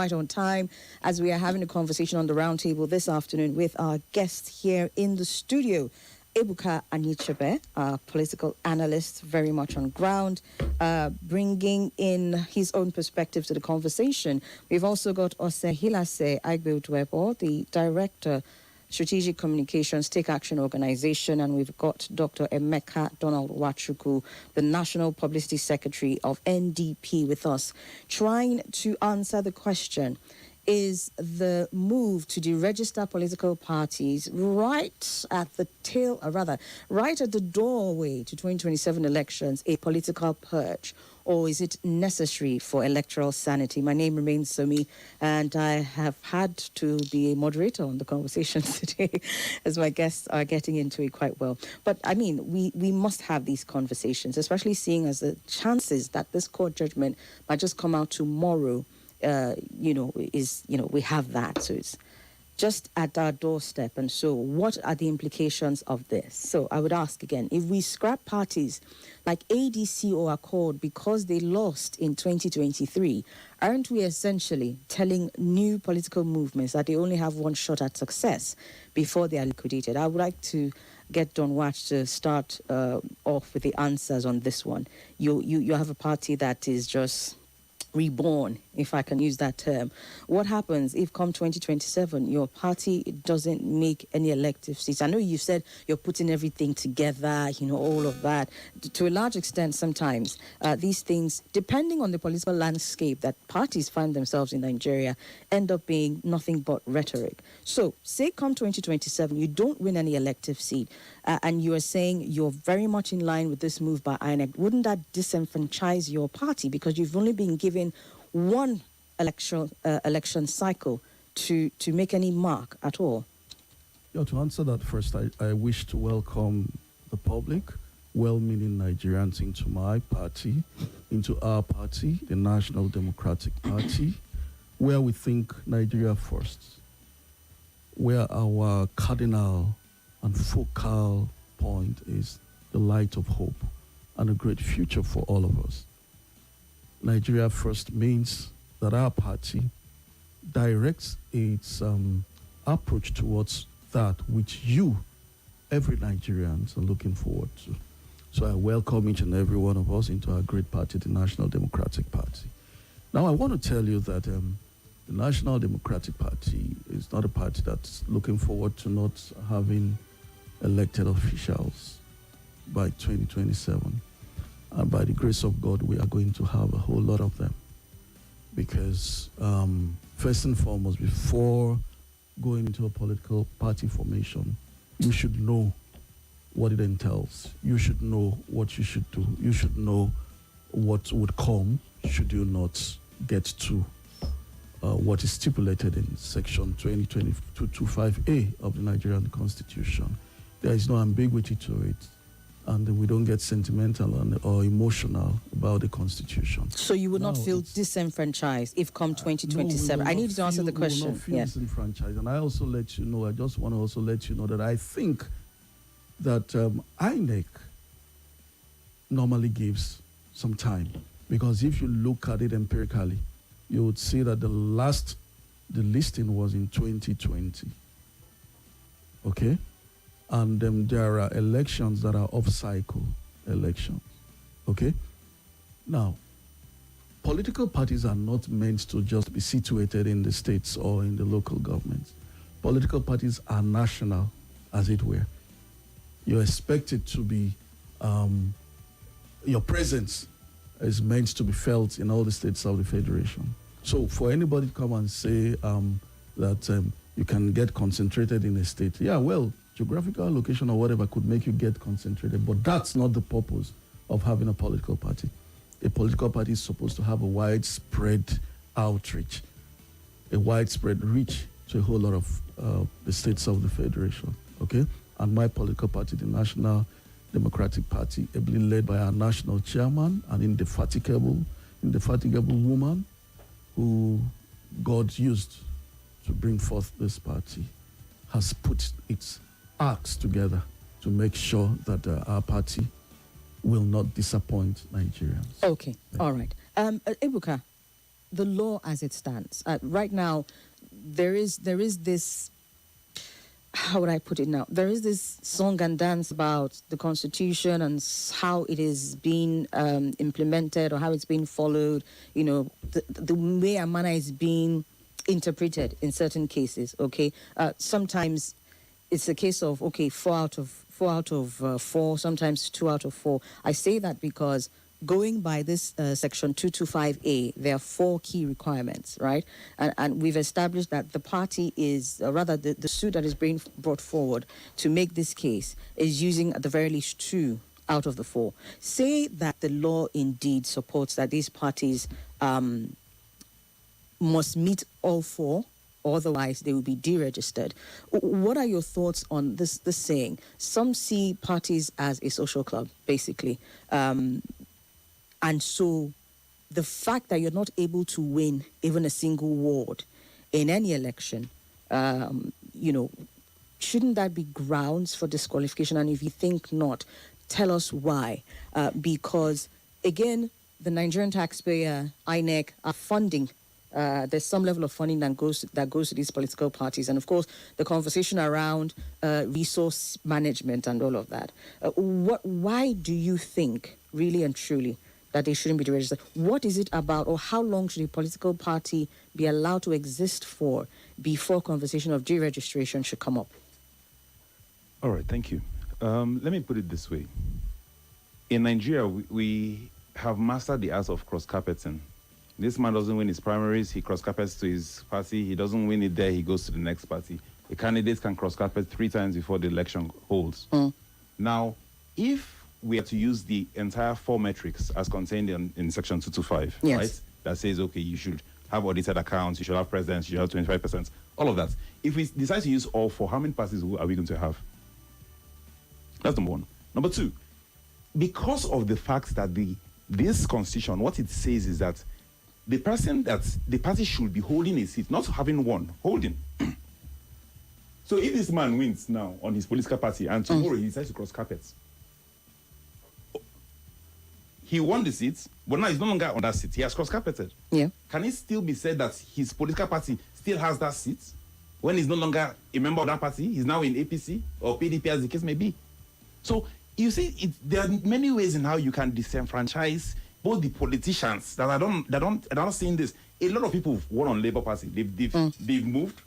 right on time as we are having a conversation on the roundtable this afternoon with our guest here in the studio. Ebuka Anichebe, a political analyst, very much on ground, bringing in his own perspective to the conversation. We've also got Ose Hilase Aigbeudwebo, the director, Strategic Communications Take Action Organization, and we've got Dr. Emeka Donald Wachuku, the National Publicity Secretary of NDP, with us, trying to answer the question: is the move to deregister political parties right at the right at the doorway to 2027 elections a political purge, or is it necessary for electoral sanity? My name remains Somi, and I have had to be a moderator on the conversation today as my guests are getting into it quite well. But I mean, we must have these conversations, especially seeing as the chances that this court judgment might just come out tomorrow. We have that. So it's just at our doorstep. And so what are the implications of this? So I would ask again, if we scrap parties like ADC or Accord because they lost in 2023, aren't we essentially telling new political movements that they only have one shot at success before they are liquidated? I would like to get Don Watch to start off with the answers on this one. You have a party that is just reborn, if I can use that term. What happens if come 2027 your party doesn't make any elective seats? I know you said you're putting everything together, all of that. To a large extent, sometimes these things, depending on the political landscape that parties find themselves in Nigeria, end up being nothing but rhetoric. So say come 2027, you don't win any elective seat, and you are saying you're very much in line with this move by INEC. Wouldn't that disenfranchise your party because you've only been given one election cycle to make any mark at all? Yeah, to answer that first, I wish to welcome the public, well-meaning Nigerians into my party, into our party, the National Democratic Party, where we think Nigeria first, where our cardinal and focal point is the light of hope and a great future for all of us. Nigeria first means that our party directs its approach towards that which you, every Nigerians, are looking forward to. So I welcome each and every one of us into our great party, the National Democratic Party. Now I want to tell you that the National Democratic Party is not a party that's looking forward to not having elected officials by 2027. And by the grace of God, we are going to have a whole lot of them. Because first and foremost, before going into a political party formation, you should know what it entails. You should know what you should do. You should know what would come should you not get to what is stipulated in Section 2022-25A of the Nigerian Constitution. There is no ambiguity to it, and we don't get sentimental or emotional about the Constitution. So you would not feel disenfranchised if come 2027? I need you to answer the question. We will not feel disenfranchised. And I also let you know, I just want to also let you know that I think that INEC normally gives some time. Because if you look at it empirically, you would see that the listing was in 2020. Okay? And there are elections that are off-cycle elections. Okay? Now, political parties are not meant to just be situated in the states or in the local governments. Political parties are national, as it were. You're expected to be, your presence is meant to be felt in all the states of the Federation. So for anybody to come and say that you can get concentrated in a state, yeah, well, geographical location or whatever could make you get concentrated, but that's not the purpose of having a political party. A political party is supposed to have a widespread outreach, a widespread reach to a whole lot of the states of the Federation, okay? And my political party, the National Democratic Party, ably led by our national chairman, an indefatigable woman who God used to bring forth this party, has put its acts together to make sure that our party will not disappoint Nigerians. Okay, all right. Ebuka, the law as it stands. Right now, there is this, how would I put it now? There is this song and dance about the Constitution and how it is being implemented or how it's being followed, the way a manner is being interpreted in certain cases, okay? Sometimes it's a case of, okay, 4 out of 4, sometimes 2 out of 4. I say that because going by this section 225A, there are 4 key requirements, right? And we've established that the party is, or rather the suit that is being brought forward to make this case is using at the very least 2 out of the 4. Say that the law indeed supports that these parties must meet all 4, otherwise they will be deregistered. What are your thoughts on this saying? Some see parties as a social club, basically. And so the fact that you're not able to win even a single ward in any election, shouldn't that be grounds for disqualification? And if you think not, tell us why. Because, again, the Nigerian taxpayer, INEC, are funding. There's some level of funding that goes to these political parties. And, of course, the conversation around resource management and all of that. Why do you think, really and truly, that they shouldn't be deregistered? What is it about, or how long should a political party be allowed to exist for before conversation of deregistration should come up? All right, thank you. Let me put it this way. In Nigeria, we have mastered the art of cross-carpeting. This man doesn't win his primaries, he cross-carpets to his party. He doesn't win it there, he goes to the next party. A candidate can cross-carpet 3 times before the election holds. Now, if we are to use the entire 4 metrics as contained in section 225, yes, right? That says, okay, you should have audited accounts, you should have presidents, you should have 25%, all of that. If we decide to use all 4, how many parties are we going to have? That's number 1. Number 2, because of the fact that this constitution, what it says is that the person that the party should be holding a seat, not having one, holding. So if this man wins now on his political party and tomorrow he decides to cross carpets, he won the seat, but now he's no longer on that seat. He has cross-carpeted. Yeah. Can it still be said that his political party still has that seat when he's no longer a member of that party? He's now in APC or PDP, as the case may be. So you see, there are many ways in how you can disenfranchise both the politicians that are not seeing this. A lot of people won on Labour Party. They've moved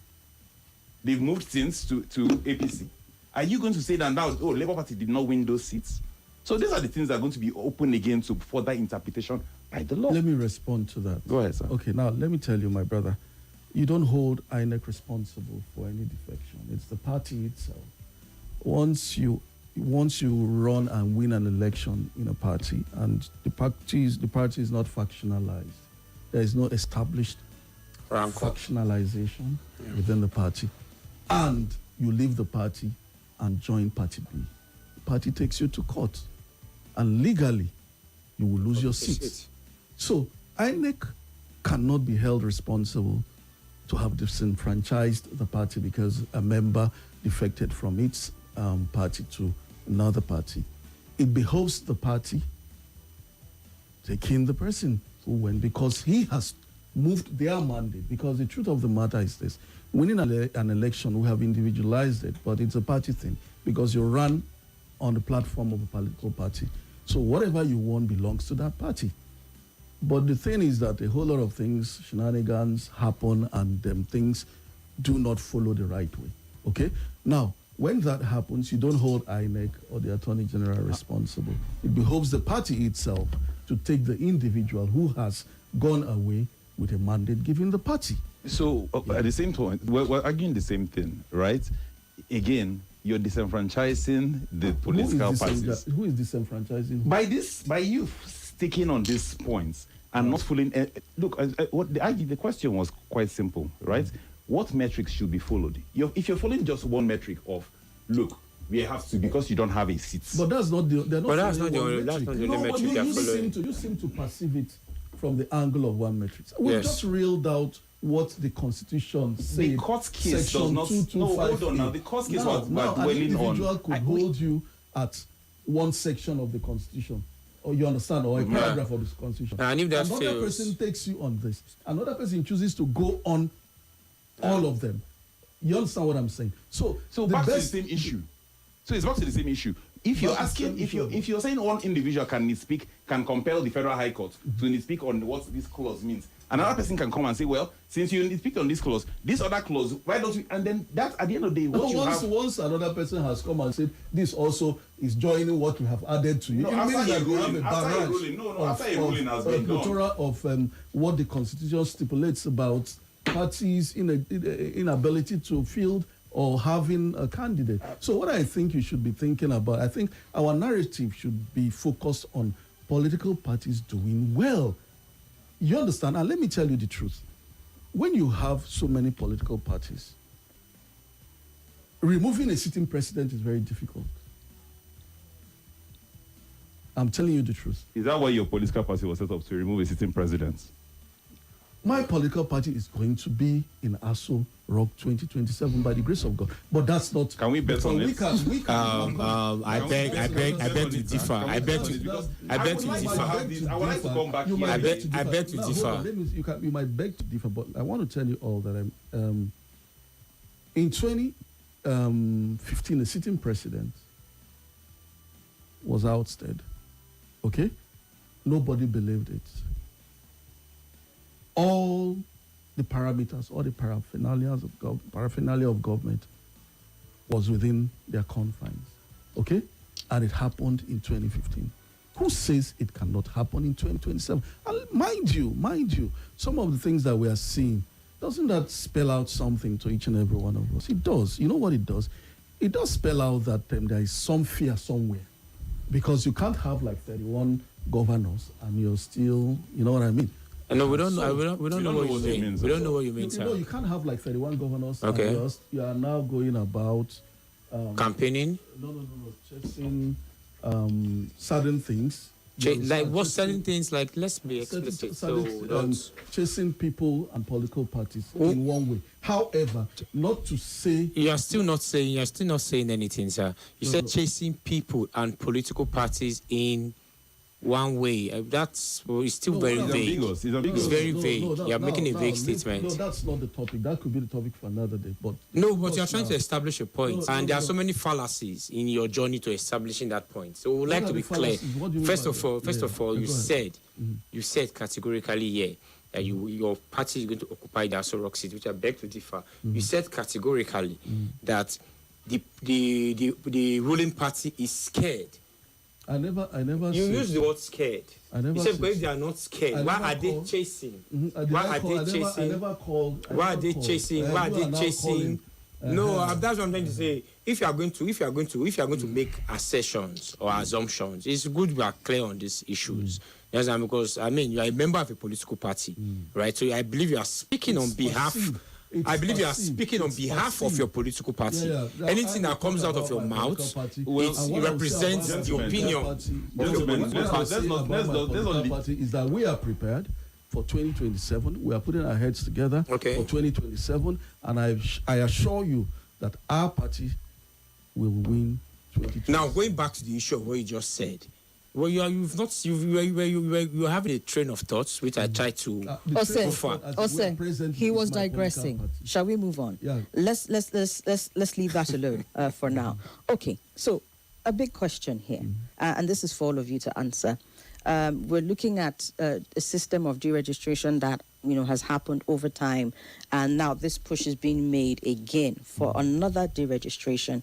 since to APC. Are you going to say that now? Oh, Labour Party did not win those seats. So these are the things that are going to be open again to further interpretation by the law. Let me respond to that. Go ahead, sir. Okay, now let me tell you, my brother, you don't hold INEC responsible for any defection. It's the party itself. Once you run and win an election in a party, and the party is not factionalized, there is no established factionalization within the party, and you leave the party and join Party B. The party takes you to court, and legally, you will lose your seats. So INEC cannot be held responsible to have disenfranchised the party because a member defected from its party to another party. It behoves the party taking the person who went because he has moved their mandate. Because the truth of the matter is this: winning an election, we have individualized it, but it's a party thing because you run on the platform of a political party. So whatever you want belongs to that party. But the thing is that a whole lot of things, shenanigans happen, and things do not follow the right way. Okay? Now, when that happens, you don't hold INEC or the Attorney General responsible. It behoves the party itself to take the individual who has gone away with a mandate given the party. So at the same time, we're arguing the same thing, right? Again, you're disenfranchising the political parties. Who is disenfranchising? By you sticking on these points and not fooling. Look, the question was quite simple, right? What metrics should be followed? If you're following just one metric of, look, we have to because you don't have a seat. But that's not the. That's not the only metric they're following. You seem to perceive it from the angle of one metric. We've just reeled out what the Constitution says. The court case does not. No, hold on now. The court case was dwelling on. An individual could hold you at one section of the Constitution or you understand, or a paragraph of the Constitution. And if that another fails, person takes you on this, another person chooses to go on all of them. You understand what I'm saying? So back to the same issue. So it's back to the same issue. If you're asking, if you're saying one individual can compel the Federal High Court to speak on what this clause means, another person can come and say, well, since you speak on this clause, this other clause, why don't you? And then that at the end of the day, once another person has come and said this also is joining what we have added to you. No, after a ruling has been done. Of what the Constitution stipulates about parties' inability to field or having a candidate. So what I think you should be thinking about, I think our narrative should be focused on political parties doing well. You understand? And let me tell you the truth. When you have so many political parties, removing a sitting president is very difficult. I'm telling you the truth. Is that why your political party was set up, to remove a sitting president? My political party is going to be in Aso Rock 2027 by the grace of God. But that's not. Can we bet on it? I beg to differ. I beg to differ. I would like to come back here. I beg to differ. You might beg to differ, but I want to tell you all that in 2015, a sitting president was ousted. Okay? Nobody believed it. All the parameters, all the paraphernalia of government was within their confines. Okay? And it happened in 2015. Who says it cannot happen in 2027? And mind you, some of the things that we are seeing, doesn't that spell out something to each and every one of us? It does. You know what it does? It does spell out that there is some fear somewhere. Because you can't have like 31 governors and you're still, you know what I mean? No, we don't know what you mean. We don't know what you mean, sir. No, you can't have like 31 governors. Okay. And you are now going about campaigning. No. Chasing certain things. Like what certain things? Like let's be explicit. Chasing people and political parties in one way. However, not to say you're still not saying anything, sir. You said chasing people and political parties in one way. It's still very vague. It's very vague. You're making a vague statement. No, that's not the topic. That could be the topic for another day. But you're trying to establish a point, and there are so many fallacies in your journey to establishing that point. So we would like to be clear. First of all, you said categorically, that your party is going to occupy the Aso Rock seat, which I beg to differ. You said categorically that the ruling party is scared. I never. You use the word scared. You said, but if they are not scared, why are they chasing? Why are they chasing? No, that's what I'm trying to say. If you are going to make assertions or assumptions, it's good we are clear on these issues. Yes, because you are a member of a political party, right? So I believe you are speaking on behalf. I believe you are speaking on behalf of your political party. Anything that comes out of your mouth, it represents the opinion of your political party. Is that we are prepared for 2027. We are putting our heads together for 2027, and I assure you that our party will win 2027. Now, going back to the issue of what you just said. Well, you were having a train of thoughts, which I tried to go for. He was digressing. Shall we move on? Yeah. Let's leave that alone for now. Okay. So, a big question here, and this is for all of you to answer. We're looking at a system of deregistration that has happened over time, and now this push is being made again for another deregistration.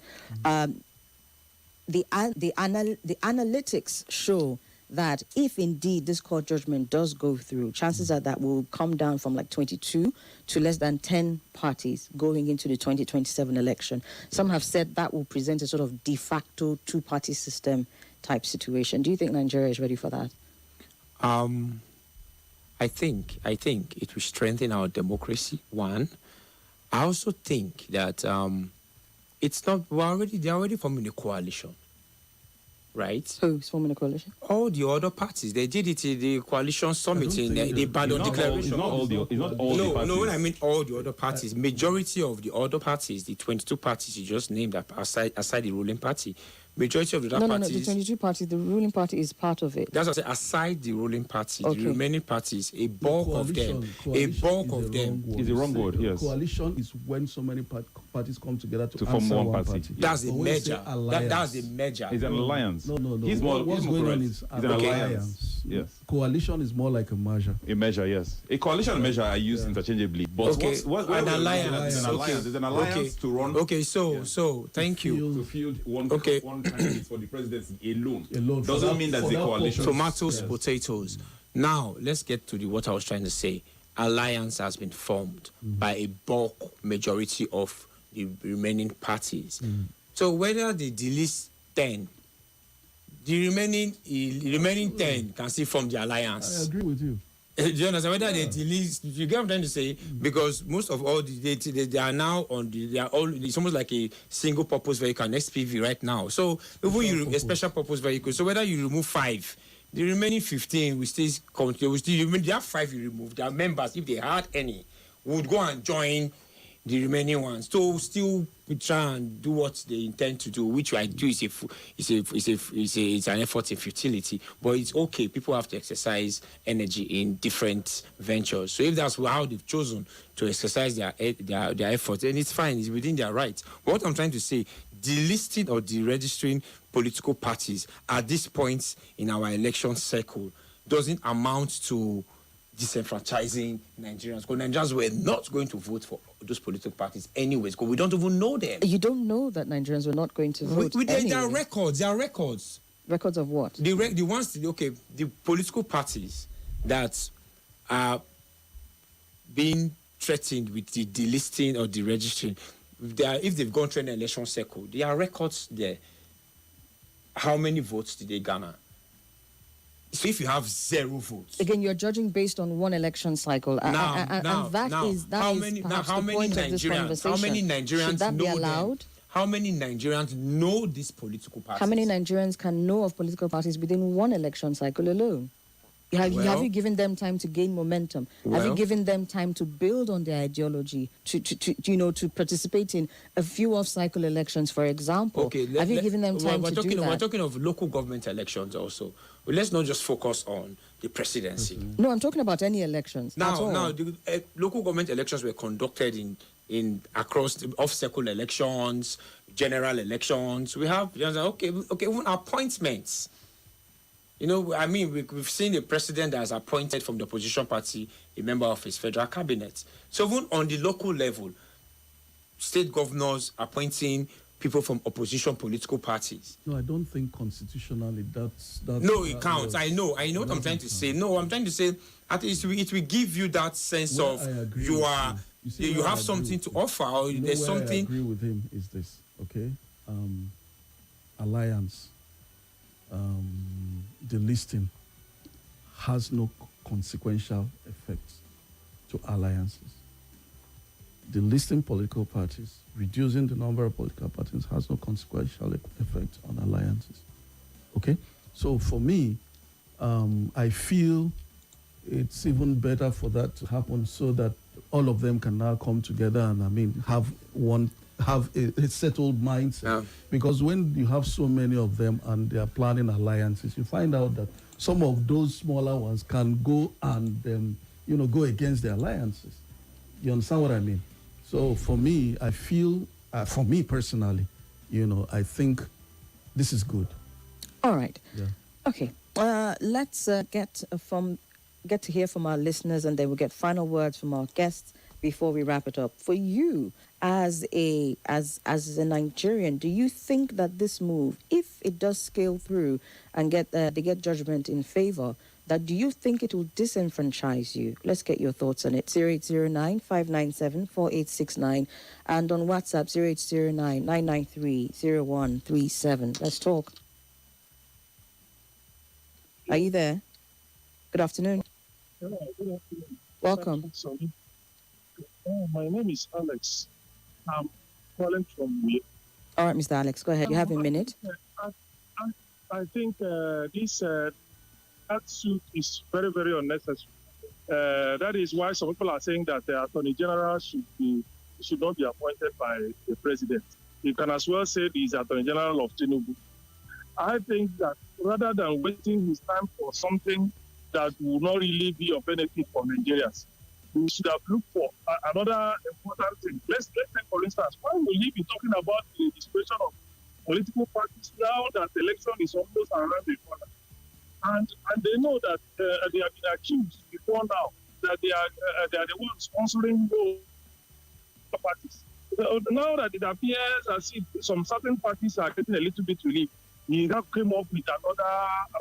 The analytics show that if indeed this court judgment does go through, chances are that will come down from like 22 to less than 10 parties going into the 2027 election. Some have said that will present a sort of de facto two-party system type situation. Do you think Nigeria is ready for that? I think it will strengthen our democracy. One, I also think that it's not. They're already forming a coalition, right? Who's forming a coalition? All the other parties. They did it in the coalition summit in the Badon declaration. No. When I mean all the other parties, majority of the other parties, the 22 parties you just named, aside the ruling party, majority of the other No, parties. the 22 parties, the ruling party is part of it. That's what I say. Aside the ruling party, Okay. the remaining parties, a bulk of them, Is the wrong word. Yes. Coalition is when so many parties come together to form answer one one party. party. That's a But when you say merger. alliance, That's a merger. It's an alliance. No. He's more What's going correct. on is It's an alliance. Yes. Coalition is more like a measure. A measure, yes. A coalition measure I use interchangeably. But Okay. an alliance? It's an alliance. Okay. It's an alliance Okay. to run. Okay, so thank you. To field one candidate for the presidency alone. Doesn't mean that's a coalition. Tomatoes, potatoes. Now let's get to what I was trying to say. Alliance has been formed by a bulk majority of the remaining parties. So whether they delist 10, the remaining 10 can still form the alliance. I agree with you. Do you understand? Whether they delete, you get what I'm trying to say? Because most of all, they are now they are all, it's almost like a single purpose vehicle, an SPV right now. So even a special purpose vehicle. So whether you remove 5, the remaining 15 will still continue. There are 5 you remove. Their members, if they had any, would go and join the remaining ones. So still try and do what they intend to do, which I do is an effort in futility. But it's okay. People have to exercise energy in different ventures. So if that's how they've chosen to exercise their effort, then it's fine. It's within their rights. But what I'm trying to say, delisting or deregistering political parties at this point in our election cycle doesn't amount to disenfranchising Nigerians, because Nigerians were not going to vote for those political parties anyways, because we don't even know them. You don't know that Nigerians were not going to vote anyway. There are records. There are records. Records of what? The political parties that are being threatened with the delisting or deregistering, if they've gone through an election cycle, there are records there. How many votes did they garner? So if you have 0 votes, again, you're judging based on one election cycle, and that is perhaps the point of this conversation. How many Nigerians should that be allowed? How many Nigerians know these political parties? How many Nigerians can know of political parties within one election cycle alone? Have you given them time to gain momentum? Have you given them time to build on their ideology, to participate in a few off-cycle elections, for example? Have you given them time to do that? We're talking of local government elections also. Well, let's not just focus on the presidency. No, I'm talking about any elections. Now, the local government elections were conducted across the off-cycle elections, general elections. We have even appointments. We've seen a president that has appointed from the opposition party a member of his federal cabinet. So even on the local level, state governors appointing people from opposition political parties. No, I don't think constitutionally that's no, it counts. I know what I'm trying to say. No, I'm trying to say at least it will give you that sense of you have something to offer, or there's something. I agree with him is this, okay? Alliance. The listing has no consequential effects to alliances. The listing political parties, reducing the number of political parties has no consequential effect on alliances. Okay? So for me, I feel it's even better for that to happen so that all of them can now come together and have a settled mindset. Yeah. Because when you have so many of them and they are planning alliances, you find out that some of those smaller ones can go and go against the alliances. You understand what I mean? So for me, I feel, for me personally, I think this is good. All right. Yeah. Okay. Let's get to hear from our listeners, and then we'll get final words from our guests before we wrap it up. For you, as a Nigerian, do you think that this move, if it does scale through and they get judgment in favor, that do you think it will disenfranchise you? Let's get your thoughts on it. 0809-597-4869 and on WhatsApp 0809-993-0137. Let's talk. Are you there? Good afternoon. Good afternoon. Welcome. My name is Alex. I'm calling from Wales. All right, Mr. Alex, go ahead. You have a minute. I think that suit is very, very unnecessary. That is why some people are saying that the Attorney General should not be appointed by the President. You can as well say he's Attorney General of Tinubu. I think that rather than wasting his time for something that will not really be of benefit for Nigerians, we should have looked for another important thing. Let's take, for instance, why will he be talking about the registration of political parties now that the election is almost around the corner? And they know that they have been accused before now that they are the ones sponsoring those parties. Now that it appears as if some certain parties are getting a little bit relief, he now came up with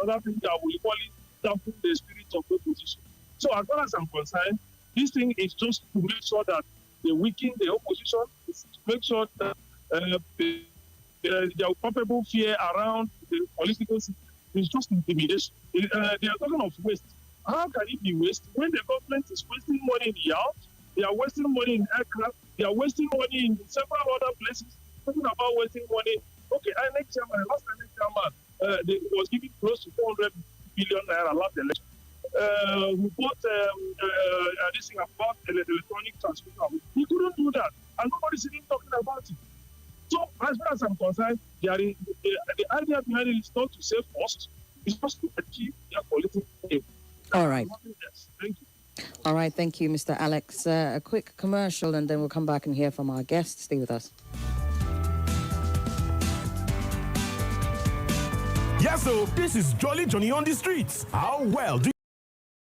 another thing that will equally dampen the spirit of the opposition. So as far as I'm concerned, this thing is just to make sure that they weaken the opposition, to make sure that the palpable fear around the political system is just intimidation. They are talking of waste. How can it be waste when the government is wasting money in the house? They are wasting money in aircraft. They are wasting money in several other places. Talking about wasting money. Okay, last INEC chairman, they was giving close to 400 billion naira last election. We bought this thing about electronic transmission. He couldn't do that, and nobody's even talking about it. So, as far as I'm concerned, the idea behind it is not to save cost, it's just to achieve their political aim. All right. Thank you. All right, thank you, Mr. Alex. A quick commercial, and then we'll come back and hear from our guests. Stay with us. Yes, so this is Jolly Johnny on the streets. How well do